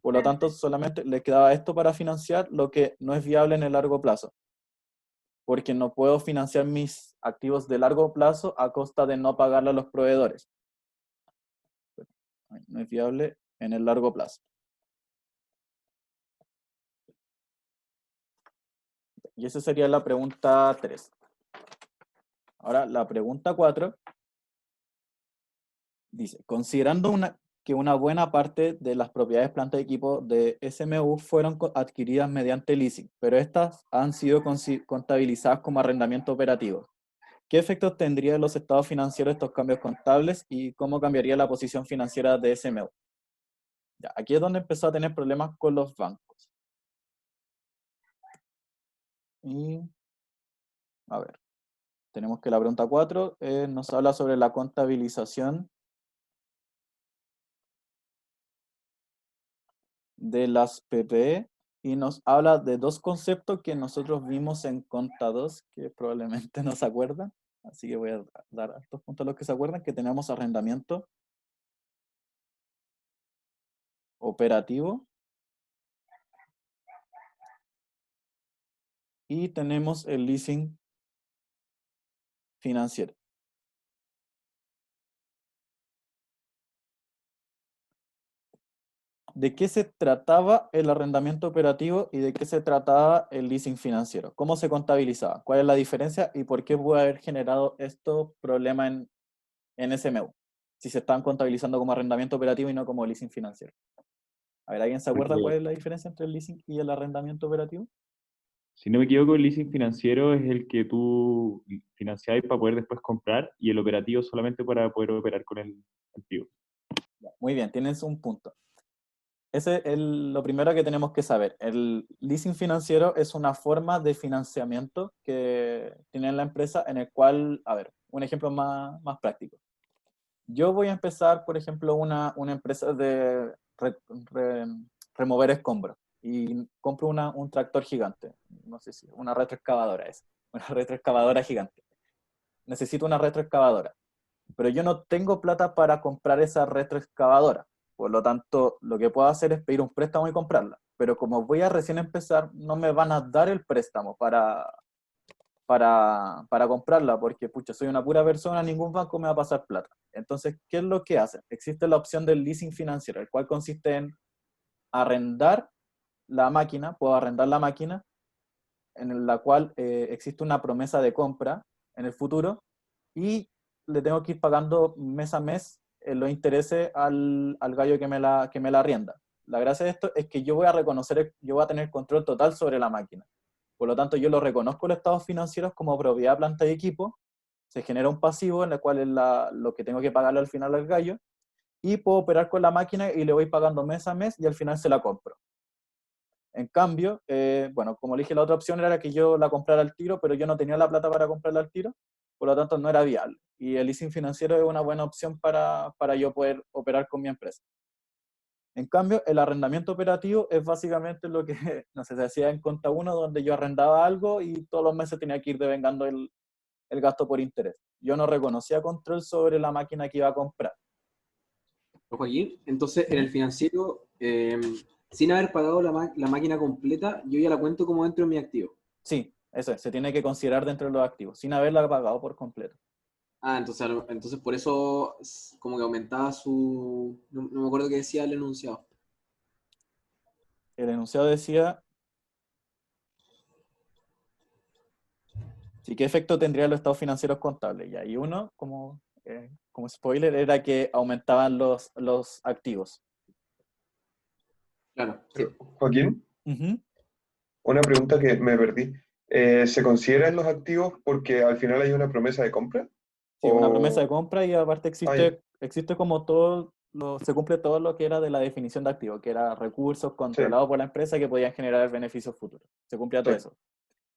Por lo tanto, solamente le quedaba esto para financiar lo que no es viable en el largo plazo. Porque no puedo financiar mis activos de largo plazo a costa de no pagarle a los proveedores. No es viable en el largo plazo. Y esa sería la pregunta 3. Ahora, la pregunta 4 dice, considerando que una buena parte de las propiedades planta de equipo de SMU fueron adquiridas mediante leasing, pero estas han sido contabilizadas como arrendamiento operativo. ¿Qué efectos tendrían en los estados financieros estos cambios contables y cómo cambiaría la posición financiera de SMU? Ya, aquí es donde empezó a tener problemas con los bancos. Y, a ver, tenemos que la pregunta 4 nos habla sobre la contabilización de las PPE y nos habla de dos conceptos que nosotros vimos en Conta 2, que probablemente no se acuerdan. Así que voy a dar estos puntos a los que se acuerdan, que tenemos arrendamiento operativo y tenemos el leasing financiero. ¿De qué se trataba el arrendamiento operativo y de qué se trataba el leasing financiero? ¿Cómo se contabilizaba? ¿Cuál es la diferencia y por qué puede haber generado estos problemas en SMU? Si se están contabilizando como arrendamiento operativo y no como leasing financiero. A ver, ¿alguien se acuerda Porque, cuál es la diferencia entre el leasing y el arrendamiento operativo? si no me equivoco, el leasing financiero es el que tú financiáis para poder después comprar y el operativo solamente para poder operar con el activo. Muy bien, tienes un punto. Ese es lo primero que tenemos que saber. El leasing financiero es una forma de financiamiento que tiene la empresa en el cual, a ver, un ejemplo más práctico. yo voy a empezar, por ejemplo, una empresa de remover escombros y compro un tractor gigante, no sé si, una retroexcavadora es, una retroexcavadora gigante. Necesito una retroexcavadora, pero yo no tengo plata para comprar esa retroexcavadora. Por lo tanto, lo que puedo hacer es pedir un préstamo y comprarla. Pero como voy a recién empezar, no me van a dar el préstamo para comprarla, porque pucha, soy una pura persona, ningún banco me va a pasar plata. Entonces, ¿qué es lo que hacen? Existe la opción del leasing financiero, el cual consiste en arrendar la máquina, puedo arrendar la máquina, en la cual existe una promesa de compra en el futuro, y le tengo que ir pagando mes a mes los intereses al gallo que me la arrienda. La gracia de esto es que yo voy a reconocer, yo voy a tener control total sobre la máquina. Por lo tanto, yo lo reconozco en los estados financieros como propiedad, planta y equipo, se genera un pasivo en el cual es lo que tengo que pagarle al final al gallo, y puedo operar con la máquina y le voy pagando mes a mes y al final se la compro. En cambio, bueno, como le dije, la otra opción era que yo la comprara al tiro, pero yo no tenía la plata para comprarla al tiro, por lo tanto no era viable. Y el leasing financiero es una buena opción para yo poder operar con mi empresa. En cambio, el arrendamiento operativo es básicamente lo que, no sé, se hacía en Conta 1, donde yo arrendaba algo y todos los meses tenía que ir devengando el gasto por interés. Yo no reconocía control sobre la máquina que iba a comprar. Joaquín, entonces en el financiero, sin haber pagado la máquina completa, yo ya la cuento como dentro de mi activo. Sí, eso es, se tiene que considerar dentro de los activos, sin haberla pagado por completo. Ah, entonces por eso como que aumentaba su... No, no me acuerdo qué decía el enunciado. El enunciado decía, sí, ¿qué efecto tendrían los estados financieros contables? Y ahí uno, como spoiler, era que aumentaban los activos. Claro. Pero, Joaquín, Ujú. una pregunta que me perdí. ¿Se consideran los activos porque al final hay una promesa de compra? Sí, una promesa de ¿O compra, y aparte hay? existe como todo, se cumple todo lo que era de la definición de activo, que era recursos Sí, controlados por la empresa que podían generar beneficios futuros. Se cumplía todo sí, eso.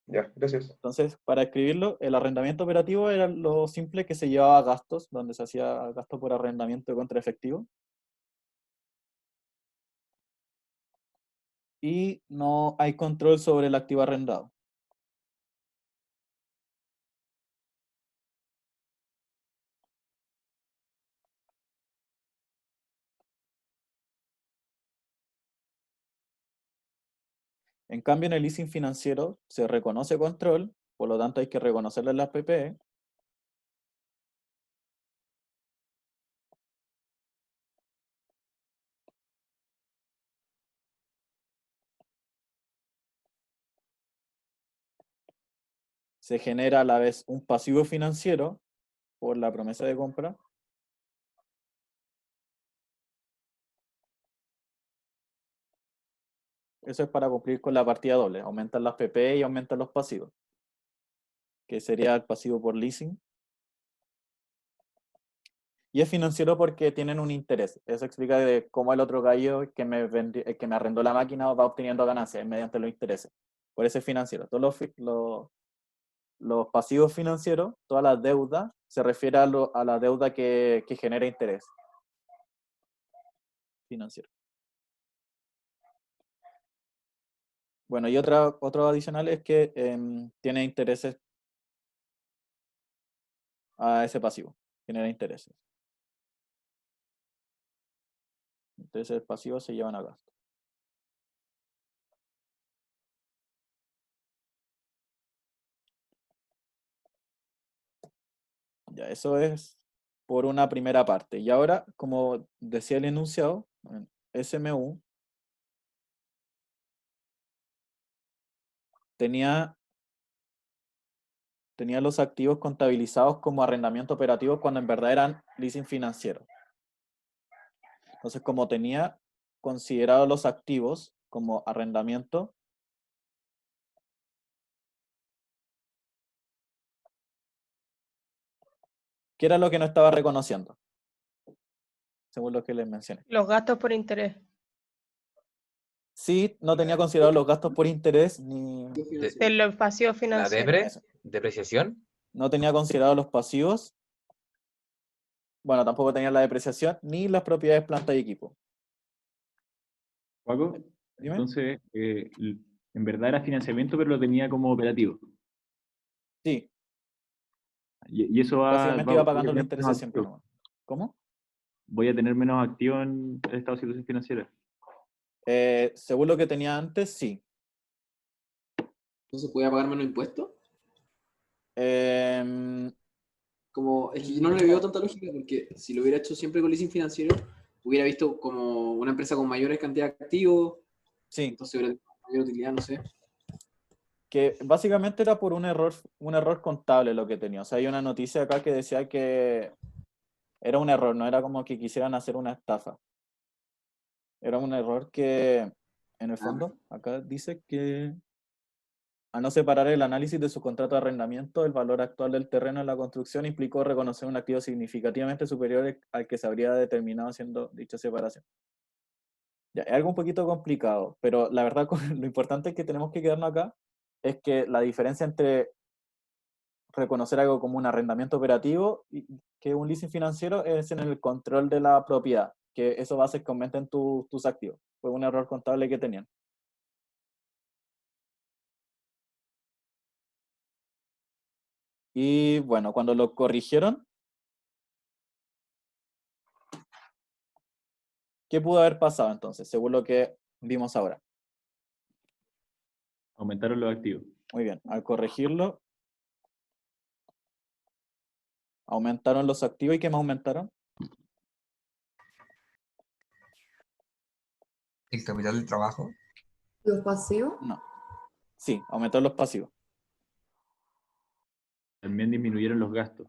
ya, gracias. Entonces, para escribirlo, el arrendamiento operativo era lo simple que se llevaba a gastos, donde se hacía gasto por arrendamiento contra efectivo. Y no hay control sobre el activo arrendado. En cambio, en el leasing financiero se reconoce control, por lo tanto hay que reconocerlo en las PPE. Se genera a la vez un pasivo financiero por la promesa de compra. Eso es para cumplir con la partida doble. Aumentan las PPE y aumentan los pasivos, que sería el pasivo por leasing. Y es financiero porque tienen un interés. Eso explica de cómo el otro gallo que que me arrendó la máquina va obteniendo ganancias mediante los intereses. Por eso es financiero. Todos los pasivos financieros, toda la deuda, se refiere a la deuda que genera interés financiero. Bueno, y otro adicional es que tiene intereses a ese pasivo, genera intereses. Entonces, pasivos se llevan a gasto. Ya, eso es por una primera parte. Y ahora, como decía el enunciado, en SMU tenía los activos contabilizados como arrendamiento operativo cuando en verdad eran leasing financiero. Entonces, como tenía considerados los activos como arrendamiento, ¿qué era lo que no estaba reconociendo? Según lo que les mencioné. Los gastos por interés. Sí, no tenía considerados los gastos por interés ni... De los pasivos ¿La financieros. depre? Eso. ¿Depreciación? No tenía considerados los pasivos bueno, tampoco tenía la depreciación ni las propiedades planta y equipo. Paco, Dime. entonces, en verdad era financiamiento, pero lo tenía como operativo. Sí, Y eso básicamente iba pagando los voy a tener intereses menos siempre. activo. ¿No? ¿Cómo? Voy a tener menos activo en el estado de situación financiera. Según lo que tenía antes, sí. Entonces, ¿podía pagar menos impuestos? Em, Como, es que yo no le veo tanta lógica porque si lo hubiera hecho siempre con leasing financiero, hubiera visto como una empresa con mayores cantidades de activos, sí, entonces hubiera tenido mayor utilidad, no sé. que básicamente era por un error contable lo que tenía. O sea, hay una noticia acá que decía que era un error, no era como que quisieran hacer una estafa. Era un error que, en el fondo, acá dice que a no separar el análisis de su contrato de arrendamiento, el valor actual del terreno en la construcción implicó reconocer un activo significativamente superior al que se habría determinado haciendo dicha separación. Ya, es algo un poquito complicado, pero la verdad lo importante que tenemos que quedarnos acá es que la diferencia entre reconocer algo como un arrendamiento operativo y que un leasing financiero es en el control de la propiedad, que eso va a hacer que aumenten tus activos. Fue un error contable que tenían. Y bueno, cuando lo corrigieron, ¿qué pudo haber pasado entonces, según lo que vimos ahora? Aumentaron los activos. Muy bien, al corregirlo, aumentaron los activos. ¿Y qué más aumentaron? El capital del trabajo. ¿Los pasivos? No. Sí, aumentaron los pasivos. También disminuyeron los gastos.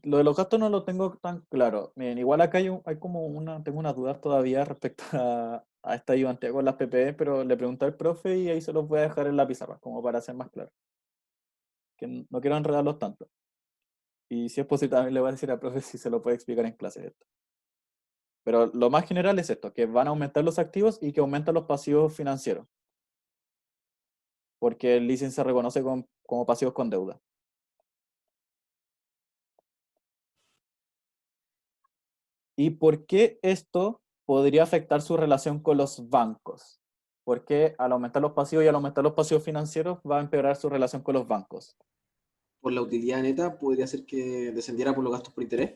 Lo de los gastos no lo tengo tan claro. Miren, igual acá hay como tengo unas dudas todavía respecto a esta ayudantía con las PPE, pero le pregunté al profe y ahí se los voy a dejar en la pizarra, como para ser más claro. Que no quiero enredarlos tanto. Y si es posible, también le voy a decir al profe si se lo puede explicar en clase esto. Pero lo más general es esto, que van a aumentar los activos y que aumentan los pasivos financieros. Porque el leasing se reconoce como pasivos con deuda. ¿Y por qué esto podría afectar su relación con los bancos? Porque al aumentar los pasivos y al aumentar los pasivos financieros va a empeorar su relación con los bancos. Por la utilidad neta, podría ser que descendiera por los gastos por interés.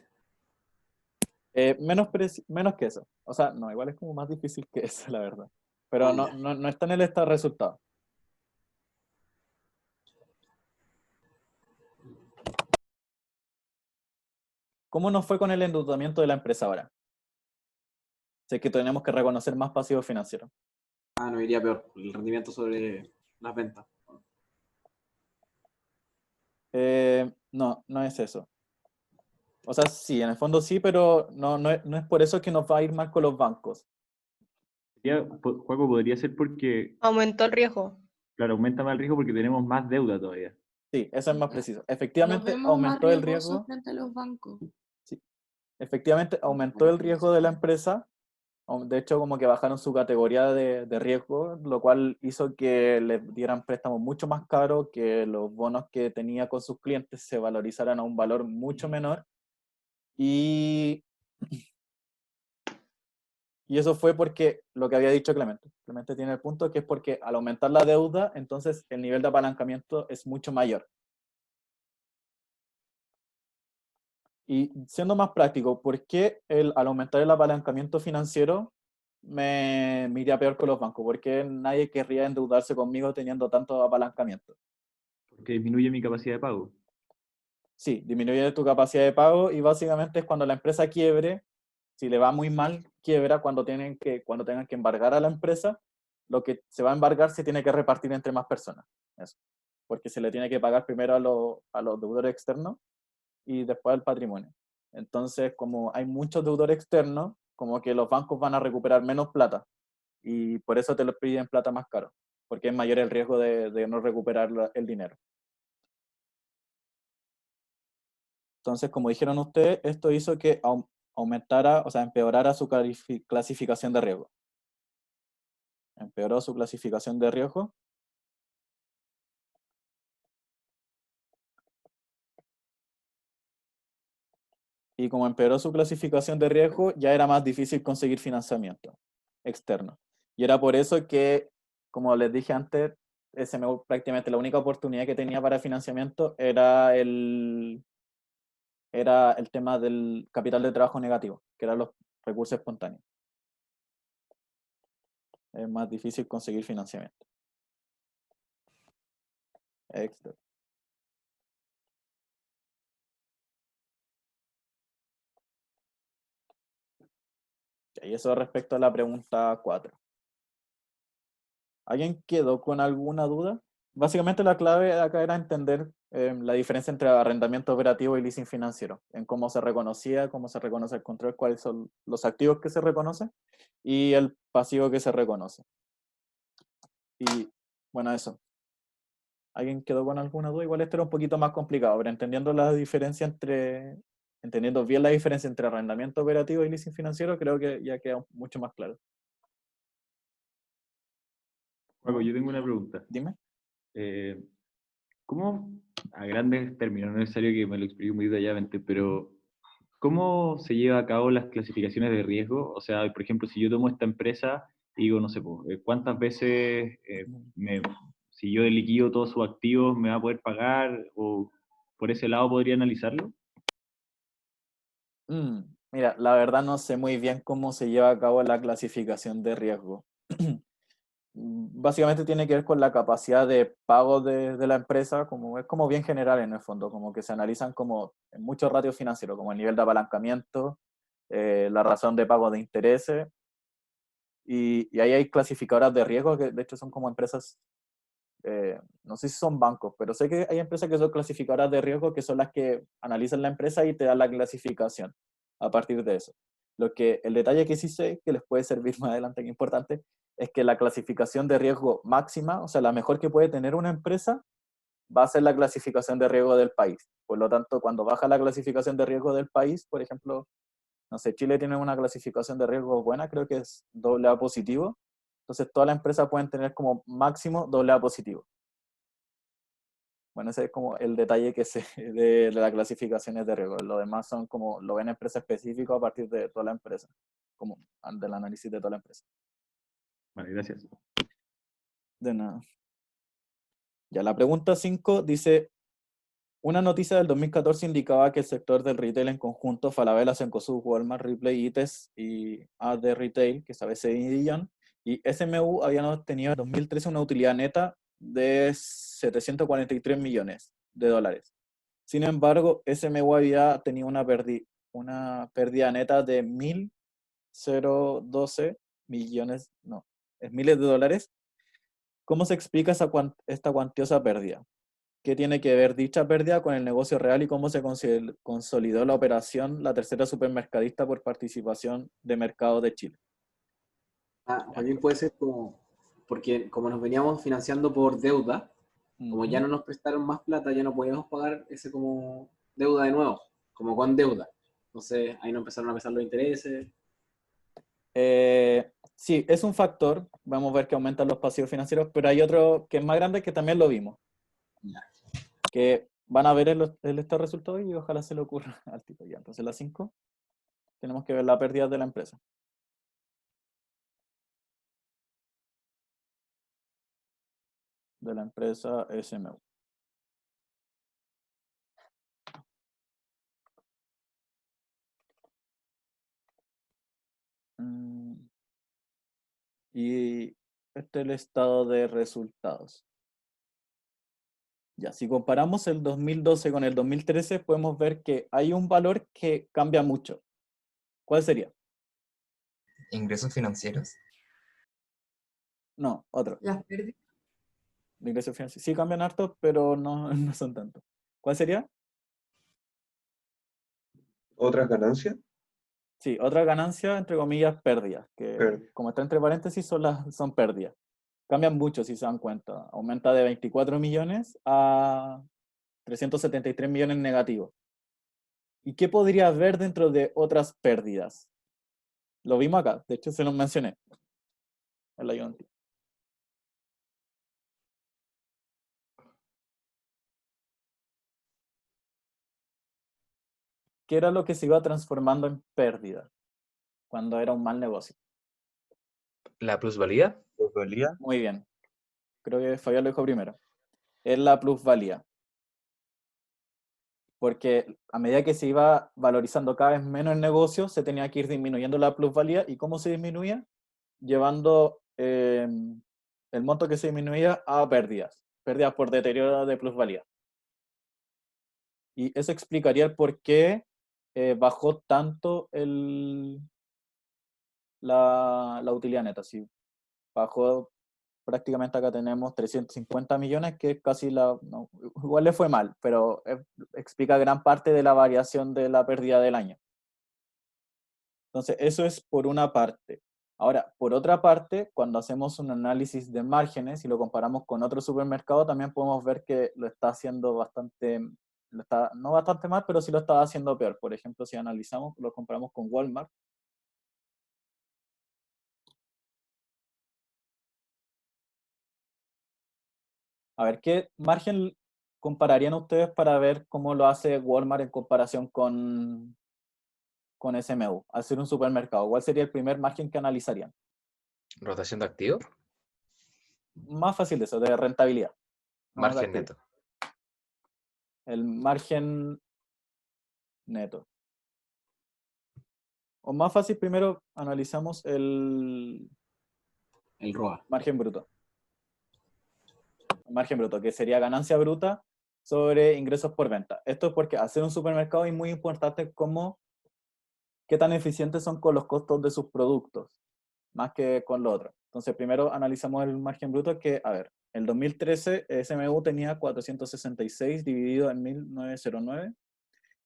Menos que eso. O sea, no, igual es como más difícil que eso, la verdad. Pero no, Ya. no está en el resultado. ¿Cómo nos fue con el endeudamiento de la empresa ahora? Sé que tenemos que reconocer más pasivos financieros. Ah, no iría peor, el rendimiento sobre las ventas. No, no es eso. O sea, sí, en el fondo sí, pero no es por eso que nos va a ir mal con los bancos. Juaco, podría ser porque, Aumentó el riesgo. claro, aumenta más el riesgo porque tenemos más deuda todavía. Sí, eso es más preciso. Nos Efectivamente, vemos más aumentó el riesgosos riesgo. frente a los bancos. Sí, efectivamente, aumentó el riesgo de la empresa. De hecho, como que bajaron su categoría de riesgo, lo cual hizo que le dieran préstamos mucho más caros, que los bonos que tenía con sus clientes se valorizaran a un valor mucho menor. Y eso fue porque lo que había dicho Clemente. Clemente tiene el punto que es porque al aumentar la deuda, entonces el nivel de apalancamiento es mucho mayor. Y siendo más práctico, ¿por qué al aumentar el apalancamiento financiero me iría peor con los bancos? ¿Por qué nadie querría endeudarse conmigo teniendo tanto apalancamiento? Porque disminuye mi capacidad de pago. Sí, disminuye tu capacidad de pago y básicamente es cuando la empresa quiebre, si le va muy mal, quiebra cuando tengan que embargar a la empresa, lo que se va a embargar se tiene que repartir entre más personas. Eso. Porque se le tiene que pagar primero a los deudores externos y después al patrimonio. Entonces, como hay muchos deudores externos, como que los bancos van a recuperar menos plata y por eso te lo piden plata más caro, porque es mayor el riesgo de no recuperar el dinero. Entonces, como dijeron ustedes, esto hizo que aumentara, o sea, empeorara su clasificación de riesgo. Empeoró su clasificación de riesgo. y como empeoró su clasificación de riesgo, ya era más difícil conseguir financiamiento externo. Y era por eso que, como les dije antes, SMU prácticamente la única oportunidad que tenía para financiamiento era el tema del capital de trabajo negativo, que eran los recursos espontáneos. Es más difícil conseguir financiamiento extra. Y eso respecto a la pregunta 4. ¿Alguien quedó con alguna duda? Básicamente la clave acá era entender la diferencia entre arrendamiento operativo y leasing financiero, en cómo se reconocía, cómo se reconoce el control, cuáles son los activos que se reconocen y el pasivo que se reconoce. Y bueno, eso. ¿Alguien quedó con alguna duda? Igual esto era un poquito más complicado, pero entendiendo bien la diferencia entre arrendamiento operativo y leasing financiero, creo que ya queda mucho más claro. Juaco, yo tengo una pregunta. Dime. ¿Cómo, a grandes términos, no es necesario que me lo explique muy detalladamente, pero ¿cómo se lleva a cabo las clasificaciones de riesgo? O sea, por ejemplo, si yo tomo esta empresa y digo, no sé, ¿cuántas veces si yo liquido todos sus activos me va a poder pagar? ¿O por ese lado podría analizarlo? Mira, la verdad no sé muy bien cómo se lleva a cabo la clasificación de riesgo. Básicamente tiene que ver con la capacidad de pago de la empresa, es como bien general en el fondo, como que se analizan como en muchos ratios financieros, como el nivel de apalancamiento, la razón de pago de intereses, y ahí hay clasificadoras de riesgo que de hecho son como empresas, no sé si son bancos, pero sé que hay empresas que son clasificadoras de riesgo que son las que analizan la empresa y te dan la clasificación a partir de eso. El detalle que sí sé que les puede servir más adelante, que es importante, es que la clasificación de riesgo máxima, o sea, la mejor que puede tener una empresa, va a ser la clasificación de riesgo del país. Por lo tanto, cuando baja la clasificación de riesgo del país, por ejemplo, no sé, Chile tiene una clasificación de riesgo buena, creo que es AA positivo, entonces todas las empresas pueden tener como máximo AA positivo. Bueno, ese es como el detalle que sé de las clasificaciones de riesgo. Lo demás son como, lo ven empresa específico a partir de toda la empresa, como del análisis de toda la empresa. Vale, gracias. De nada. Ya, la pregunta 5 dice, una noticia del 2014 indicaba que el sector del retail en conjunto, Falabella, Cencosud, Walmart, Ripley, Ites y AD Retail, que es ABC y Dillon, y SMU habían obtenido en 2013 una utilidad neta de 743 millones de dólares. Sin embargo, SMU había tenido una pérdida neta de 1.012 millones, no, es miles de dólares. ¿Cómo se explica esta cuantiosa pérdida? ¿Qué tiene que ver dicha pérdida con el negocio real y cómo se consolidó la operación La Tercera Supermercadista por participación de Mercado de Chile? También puede ser porque como nos veníamos financiando por deuda, como ya no nos prestaron más plata, ya no podíamos pagar ese como deuda de nuevo, como con deuda. Entonces ahí nos empezaron a pesar los intereses. Sí, es un factor. Vamos a ver que aumentan los pasivos financieros, pero hay otro que es más grande que también lo vimos. Que van a ver este resultado y ojalá se le ocurra al tipo ya. Entonces la 5, tenemos que ver la pérdida de la empresa. De la empresa SMU. Y este es el estado de resultados. Ya, si comparamos el 2012 con el 2013, podemos ver que hay un valor que cambia mucho. ¿Cuál sería? ¿Ingresos financieros? No, otro. Las pérdidas. De ingresos financieros. Sí cambian harto, pero no, no son tanto. ¿Cuál sería? ¿Otras ganancias? Sí, otra ganancia, entre comillas, pérdidas, que como está entre paréntesis son pérdidas. Cambian mucho si se dan cuenta. Aumenta de 24 millones a 373 millones negativos. ¿Y qué podría haber dentro de otras pérdidas? Lo vimos acá, de hecho se los mencioné. El ayudante. ¿qué era lo que se iba transformando en pérdida cuando era un mal negocio? ¿La plusvalía? ¿Plusvalía? Muy bien. Creo que Fabián lo dijo primero. Es la plusvalía. Porque a medida que se iba valorizando cada vez menos el negocio, se tenía que ir disminuyendo la plusvalía. ¿Y cómo se disminuía? Llevando el monto que se disminuía a pérdidas. Pérdidas por deterioro de plusvalía. Y eso explicaría el por qué bajó tanto la utilidad neta. Sí, bajó prácticamente, acá tenemos 350 millones, que es casi no, igual le fue mal, pero explica gran parte de la variación de la pérdida del año. Entonces, eso es por una parte. Ahora, por otra parte, cuando hacemos un análisis de márgenes y lo comparamos con otro supermercado, también podemos ver que lo está haciendo bastante, no bastante mal, pero sí lo está haciendo peor. Por ejemplo, si analizamos, lo comparamos con Walmart. A ver, ¿qué margen compararían ustedes para ver cómo lo hace Walmart en comparación con SMU? Al ser un supermercado, ¿cuál sería el primer margen que analizarían? ¿Rotación de activos? Más fácil de eso, de rentabilidad. No de Margen activo. neto. El margen neto. O más fácil, primero analizamos el ROA. margen bruto. El margen bruto, que sería ganancia bruta sobre ingresos por venta. Esto es porque hacer un supermercado es muy importante como qué tan eficientes son con los costos de sus productos, más que con lo otro. Entonces, primero analizamos el margen bruto, que, a ver, el 2013 SMU tenía 466 dividido en 1909,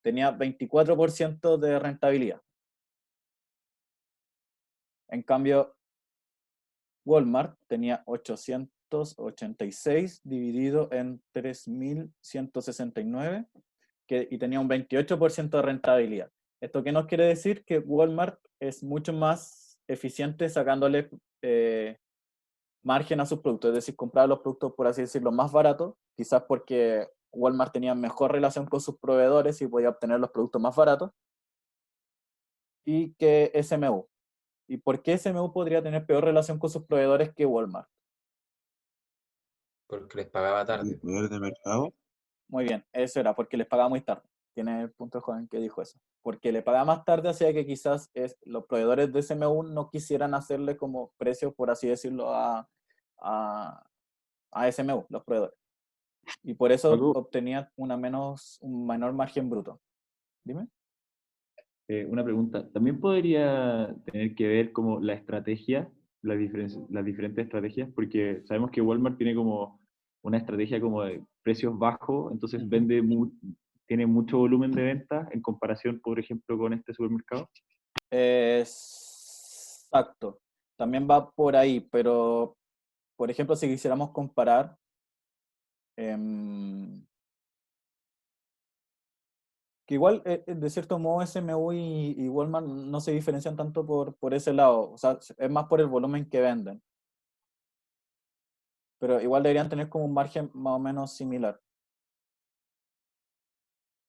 tenía 24% de rentabilidad. En cambio, Walmart tenía 886 dividido en 3.169 y tenía un 28% de rentabilidad. ¿Esto qué nos quiere decir? Que Walmart es mucho más eficiente sacándole margen a sus productos, es decir, comprar los productos, por así decirlo, más baratos, quizás porque Walmart tenía mejor relación con sus proveedores y podía obtener los productos más baratos, y que SMU. ¿Y por qué SMU podría tener peor relación con sus proveedores que Walmart? Porque les pagaba tarde. ¿El poder de mercado? Muy bien, eso era, porque les pagaba muy tarde. Tiene el punto joven que dijo eso. Porque le pagaba más tarde, hacía que quizás los proveedores de SMU no quisieran hacerle como precio, por así decirlo, a SMU, los proveedores. Y por eso Algo- obtenía un menor margen bruto. Dime. Una pregunta, ¿también podría tener que ver como la estrategia, las diferentes estrategias? Porque sabemos que Walmart tiene como una estrategia como de precios bajos, entonces tiene mucho volumen de venta en comparación, por ejemplo, con este supermercado. Exacto. También va por ahí, pero, por ejemplo, si quisiéramos comparar, que igual, de cierto modo, SMU y Walmart no se diferencian tanto por ese lado, o sea, es más por el volumen que venden. Pero igual deberían tener como un margen más o menos similar.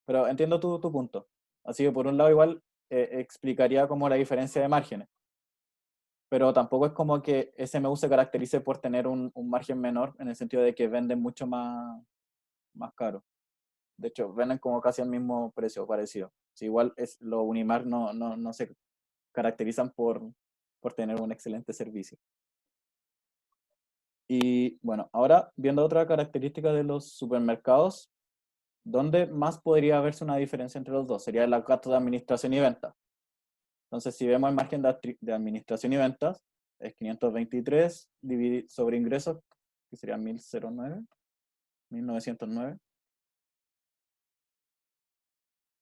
Pero entiendo tu punto. Así que por un lado igual explicaría como la diferencia de márgenes. Pero tampoco es como que SMU se caracterice por tener un margen menor, en el sentido de que venden mucho más caro. De hecho, venden como casi al mismo precio, parecido. Si igual los Unimark no se caracterizan por tener un excelente servicio. Y bueno, ahora viendo otra característica de los supermercados, ¿dónde más podría verse una diferencia entre los dos? Sería el gasto de administración y ventas. Entonces, si vemos el margen de administración y ventas, es 523 sobre ingresos, que sería 1909.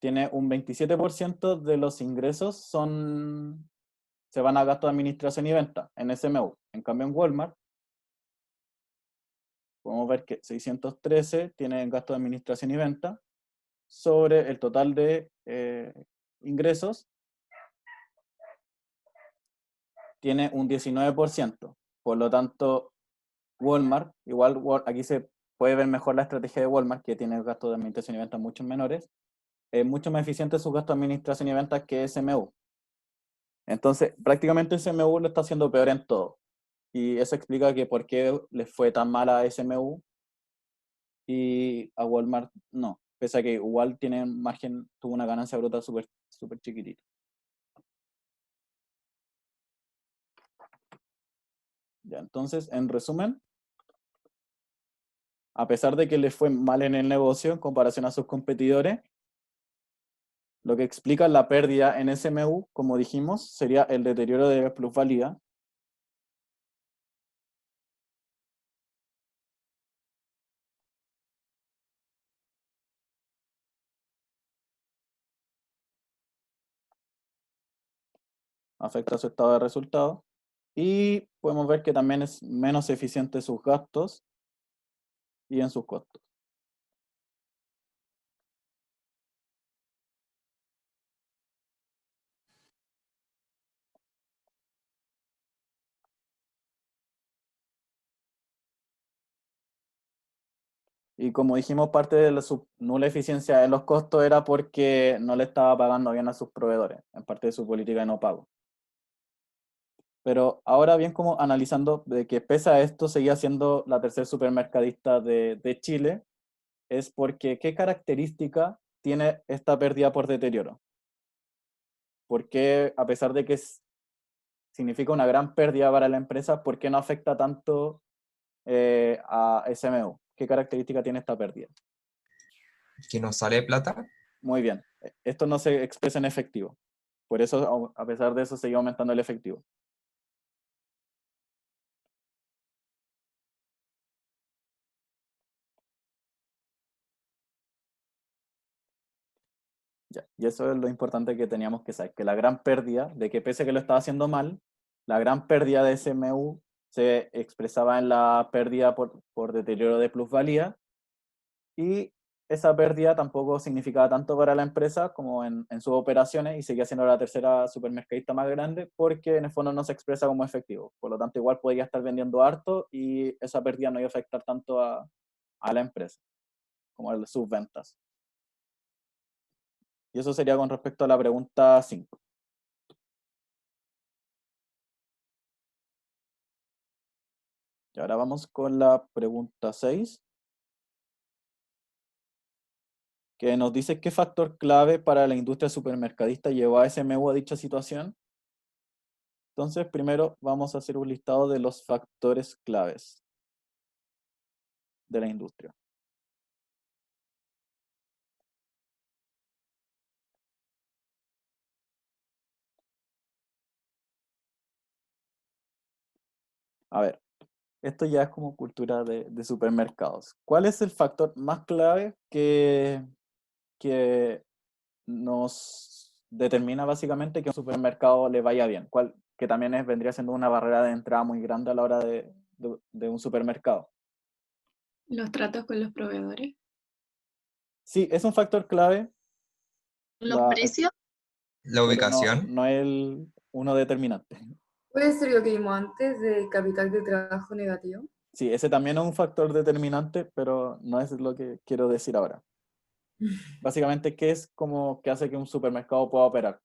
Tiene un 27% de los ingresos se van a gasto de administración y venta en SMU. En cambio, en Walmart, podemos ver que 613 tiene gasto de administración y venta sobre el total de ingresos, tiene un 19%. Por lo tanto, Walmart, igual aquí se puede ver mejor la estrategia de Walmart, que tiene gastos de administración y ventas mucho menores, es mucho más eficiente su gasto de administración y ventas que SMU. Entonces, prácticamente SMU lo está haciendo peor en todo. Y eso explica que por qué les fue tan mal a SMU y a Walmart no. Pese a que igual tiene margen, tuvo una ganancia bruta súper súper chiquitita. Ya, entonces, en resumen, a pesar de que les fue mal en el negocio en comparación a sus competidores, lo que explica la pérdida en SMU, como dijimos, sería el deterioro de plusvalía. Afecta su estado de resultado. Y podemos ver que también es menos eficiente en sus gastos y en sus costos. Y como dijimos, parte de su nula eficiencia de los costos era porque no le estaba pagando bien a sus proveedores, en parte de su política de no pago. Pero ahora bien, como analizando de que pese a esto seguía siendo la tercer supermercadista de Chile, es porque ¿qué característica tiene esta pérdida por deterioro? ¿Por qué, a pesar de que significa una gran pérdida para la empresa, por qué no afecta tanto a SMU? ¿Qué característica tiene esta pérdida? ¿Que nos sale plata? Muy bien. Esto no se expresa en efectivo. Por eso, a pesar de eso, sigue aumentando el efectivo. Ya. Y eso es lo importante que teníamos que saber, que la gran pérdida, de que pese a que lo estaba haciendo mal, la gran pérdida de SMU se expresaba en la pérdida por deterioro de plusvalía, y esa pérdida tampoco significaba tanto para la empresa como en sus operaciones, y seguía siendo la tercera supermercadista más grande porque en el fondo no se expresa como efectivo. Por lo tanto, igual podía estar vendiendo harto y esa pérdida no iba a afectar tanto a la empresa como a sus ventas. Y eso sería con respecto a la pregunta 5. Y ahora vamos con la pregunta 6, que nos dice qué factor clave para la industria supermercadista llevó a SMU a dicha situación. Entonces, primero vamos a hacer un listado de los factores claves de la industria. A ver, esto ya es como cultura de supermercados. ¿Cuál es el factor más clave que nos determina básicamente que a un supermercado le vaya bien? Que también vendría siendo una barrera de entrada muy grande a la hora de un supermercado. Los tratos con los proveedores. Sí, es un factor clave, Los precios. La pero ubicación. no es uno determinante. ¿Puede ser lo que vimos antes de capital de trabajo negativo? Sí, ese también es un factor determinante, pero no es lo que quiero decir ahora. Básicamente, ¿qué es como que hace que un supermercado pueda operar?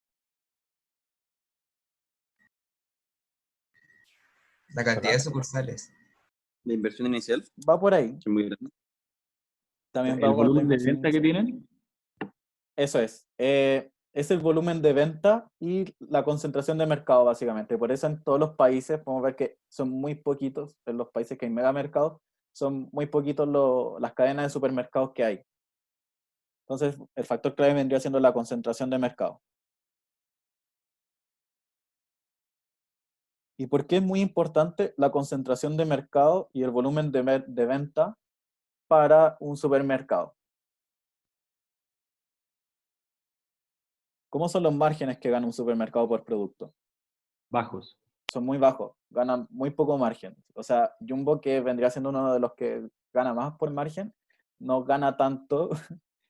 La cantidad de sucursales. La inversión inicial. Va por ahí. Que es muy grande. También va ¿El por la volumen de inversión venta que inicial. tienen? Eso es. Es el volumen de venta y la concentración de mercado, básicamente. Por eso en todos los países podemos ver que son muy poquitos, en los países que hay megamercados, son muy poquitos las cadenas de supermercados que hay. Entonces, el factor clave vendría siendo la concentración de mercado. ¿Y por qué es muy importante la concentración de mercado y el volumen de venta para un supermercado? ¿Cómo son los márgenes que gana un supermercado por producto? Bajos. Son muy bajos, ganan muy poco margen. O sea, Jumbo, que vendría siendo uno de los que gana más por margen, no gana tanto.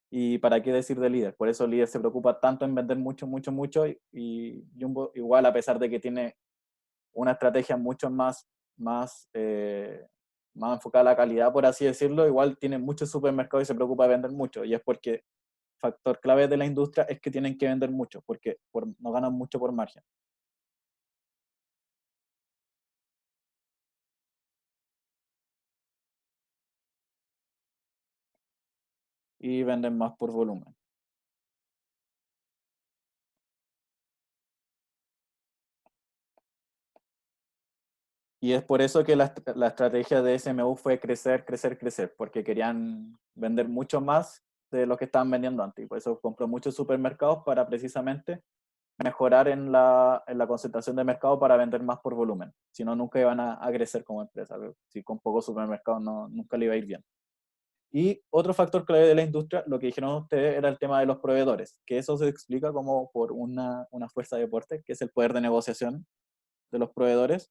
Y para qué decir de Líder. Por eso Líder se preocupa tanto en vender mucho, mucho, mucho. Y Jumbo igual, a pesar de que tiene una estrategia mucho más enfocada a la calidad, por así decirlo, igual tiene muchos supermercados y se preocupa de vender mucho. Y es porque factor clave de la industria es que tienen que vender mucho, porque no ganan mucho por margen. Y venden más por volumen. Y es por eso que la estrategia de SMU fue crecer, crecer, crecer, porque querían vender mucho más de lo que estaban vendiendo antes. Y por eso compró muchos supermercados para precisamente mejorar en la concentración de mercado para vender más por volumen. Si no, nunca iban a crecer como empresa. Si con pocos supermercados nunca le iba a ir bien. Y otro factor clave de la industria, lo que dijeron ustedes, era el tema de los proveedores, que eso se explica como por una fuerza de deporte, que es el poder de negociación de los proveedores.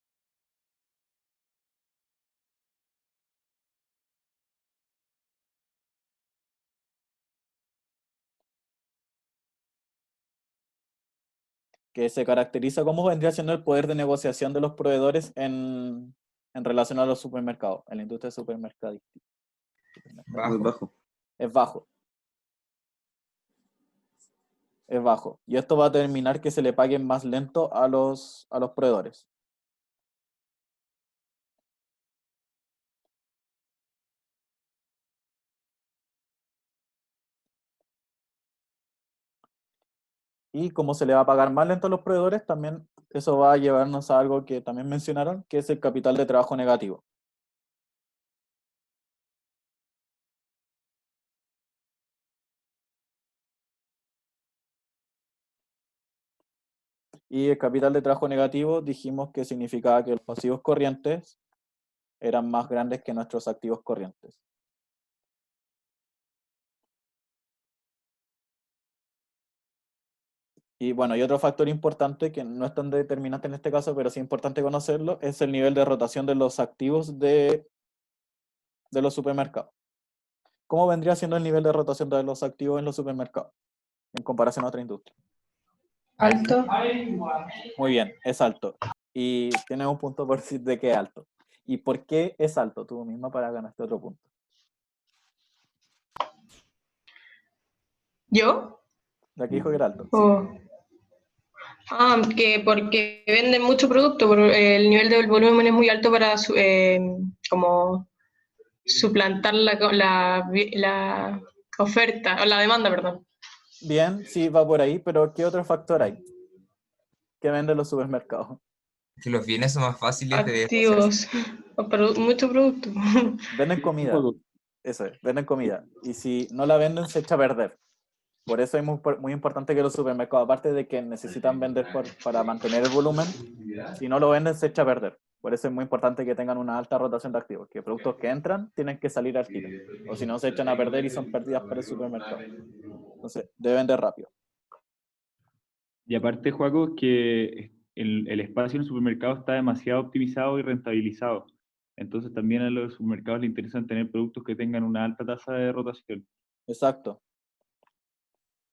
Que se caracteriza, ¿cómo vendría siendo el poder de negociación de los proveedores en relación a los supermercados, en la industria supermercadística? Muy bajo. Es bajo. Es bajo. Y esto va a determinar que se le paguen más lento a los proveedores. Y como se le va a pagar más lento a los proveedores, también eso va a llevarnos a algo que también mencionaron, que es el capital de trabajo negativo. Y el capital de trabajo negativo dijimos que significaba que los pasivos corrientes eran más grandes que nuestros activos corrientes. Y bueno, y otro factor importante que no es tan determinante en este caso, pero sí importante conocerlo, es el nivel de rotación de los activos de los supermercados. ¿Cómo vendría siendo el nivel de rotación de los activos en los supermercados en comparación a otra industria? Alto. Muy bien, es alto. Y tienes un punto por decir de que es alto. ¿Y por qué es alto tú misma para ganar este otro punto? ¿Yo? La que dijo que era alto. Oh. Ah, que porque venden mucho producto, el nivel del volumen es muy alto para como suplantar la oferta, o la demanda, perdón. Bien, sí, va por ahí, pero ¿qué otro factor hay que venden los supermercados? Que los bienes son más fáciles de Activos, mucho producto. Venden comida, eso es, venden comida. Y si no la venden, se echa a perder. Por eso es muy importante que los supermercados, aparte de que necesitan vender para mantener el volumen, si no lo venden, se echa a perder. Por eso es muy importante que tengan una alta rotación de activos, que productos que entran tienen que salir al tiro, o si no se echan a perder y son pérdidas para el supermercado. Entonces, debe vender rápido. Y aparte, Joaco, que el espacio en el supermercado está demasiado optimizado y rentabilizado. Entonces también a los supermercados les interesan tener productos que tengan una alta tasa de rotación. Exacto.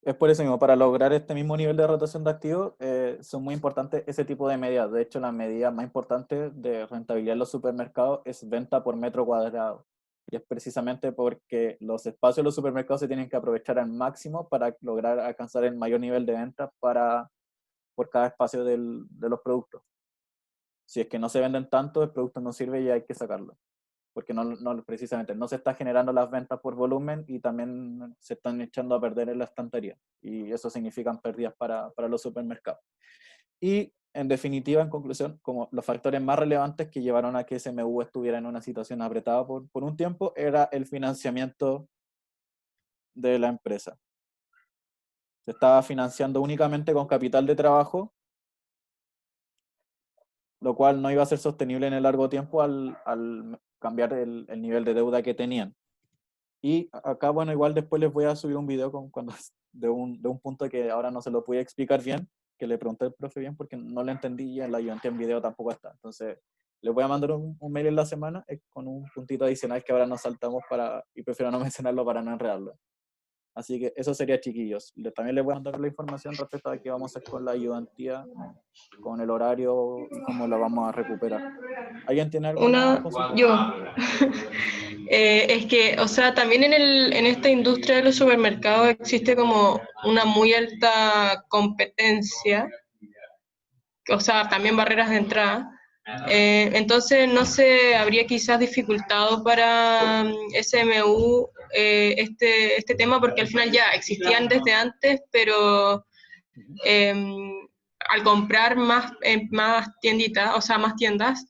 Es por eso mismo, para lograr este mismo nivel de rotación de activos, son muy importantes ese tipo de medidas. De hecho, la medida más importante de rentabilidad en los supermercados es venta por metro cuadrado. Y es precisamente porque los espacios de los supermercados se tienen que aprovechar al máximo para lograr alcanzar el mayor nivel de venta por cada espacio de los productos. Si es que no se venden tanto, el producto no sirve y hay que sacarlo. Porque precisamente no se está generando las ventas por volumen y también se están echando a perder en la estantería. Y eso significan pérdidas para los supermercados. Y en definitiva, en conclusión, como los factores más relevantes que llevaron a que SMU estuviera en una situación apretada por un tiempo era el financiamiento de la empresa. Se estaba financiando únicamente con capital de trabajo, lo cual no iba a ser sostenible en el largo tiempo al cambiar el nivel de deuda que tenían. Y acá, bueno, igual después les voy a subir un video de un punto que ahora no se lo pude explicar bien, que le pregunté al profe bien porque no le entendí y en la ayudante en video tampoco está. Entonces, les voy a mandar un mail en la semana con un puntito adicional que ahora nos saltamos y prefiero no mencionarlo para no enredarlo. Así que eso sería, chiquillos. También les voy a mandar la información respecto a qué vamos a hacer con la ayudantía, con el horario y cómo la vamos a recuperar. ¿Alguien tiene alguna consulta? Yo. Es que, o sea, también en esta industria de los supermercados existe como una muy alta competencia, o sea, también barreras de entrada. Entonces, no se habría quizás dificultado para SMU este tema, porque al final ya existían desde antes, pero al comprar más tienditas, o sea, más tiendas,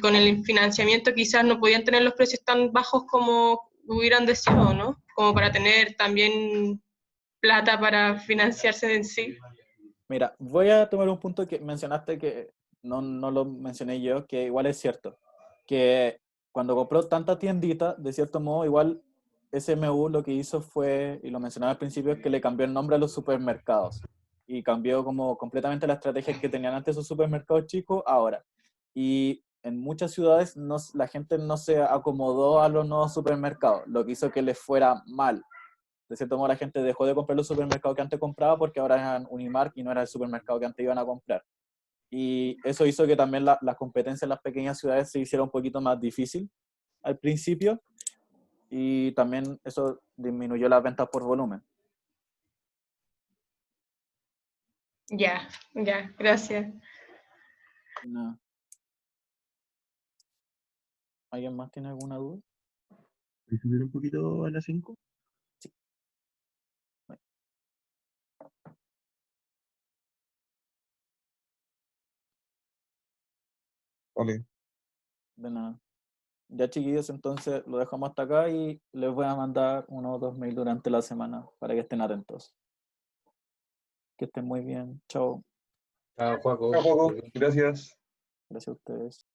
con el financiamiento quizás no podían tener los precios tan bajos como hubieran deseado, ¿no? Como para tener también plata para financiarse en sí. Mira, voy a tomar un punto que mencionaste que no lo mencioné yo, que igual es cierto, que cuando compró tanta tiendita, de cierto modo, igual SMU lo que hizo fue, y lo mencionaba al principio, es que le cambió el nombre a los supermercados y cambió como completamente la estrategia que tenían antes esos supermercados chicos ahora. Y en muchas ciudades la gente no se acomodó a los nuevos supermercados, lo que hizo que les fuera mal. De cierto modo, la gente dejó de comprar los supermercados que antes compraba porque ahora eran Unimark y no era el supermercado que antes iban a comprar. Y eso hizo que también la competencia en las pequeñas ciudades se hiciera un poquito más difícil al principio, y también eso disminuyó las ventas por volumen. Ya, gracias. No. ¿Alguien más tiene alguna duda? ¿Puedes subir un poquito a la 5? Vale. De nada. Ya, chiquillos, entonces lo dejamos hasta acá y les voy a mandar 1 o 2 mails durante la semana para que estén atentos. Que estén muy bien. Chao. Chao, Juaco. Chao, Juaco. Gracias. Gracias a ustedes.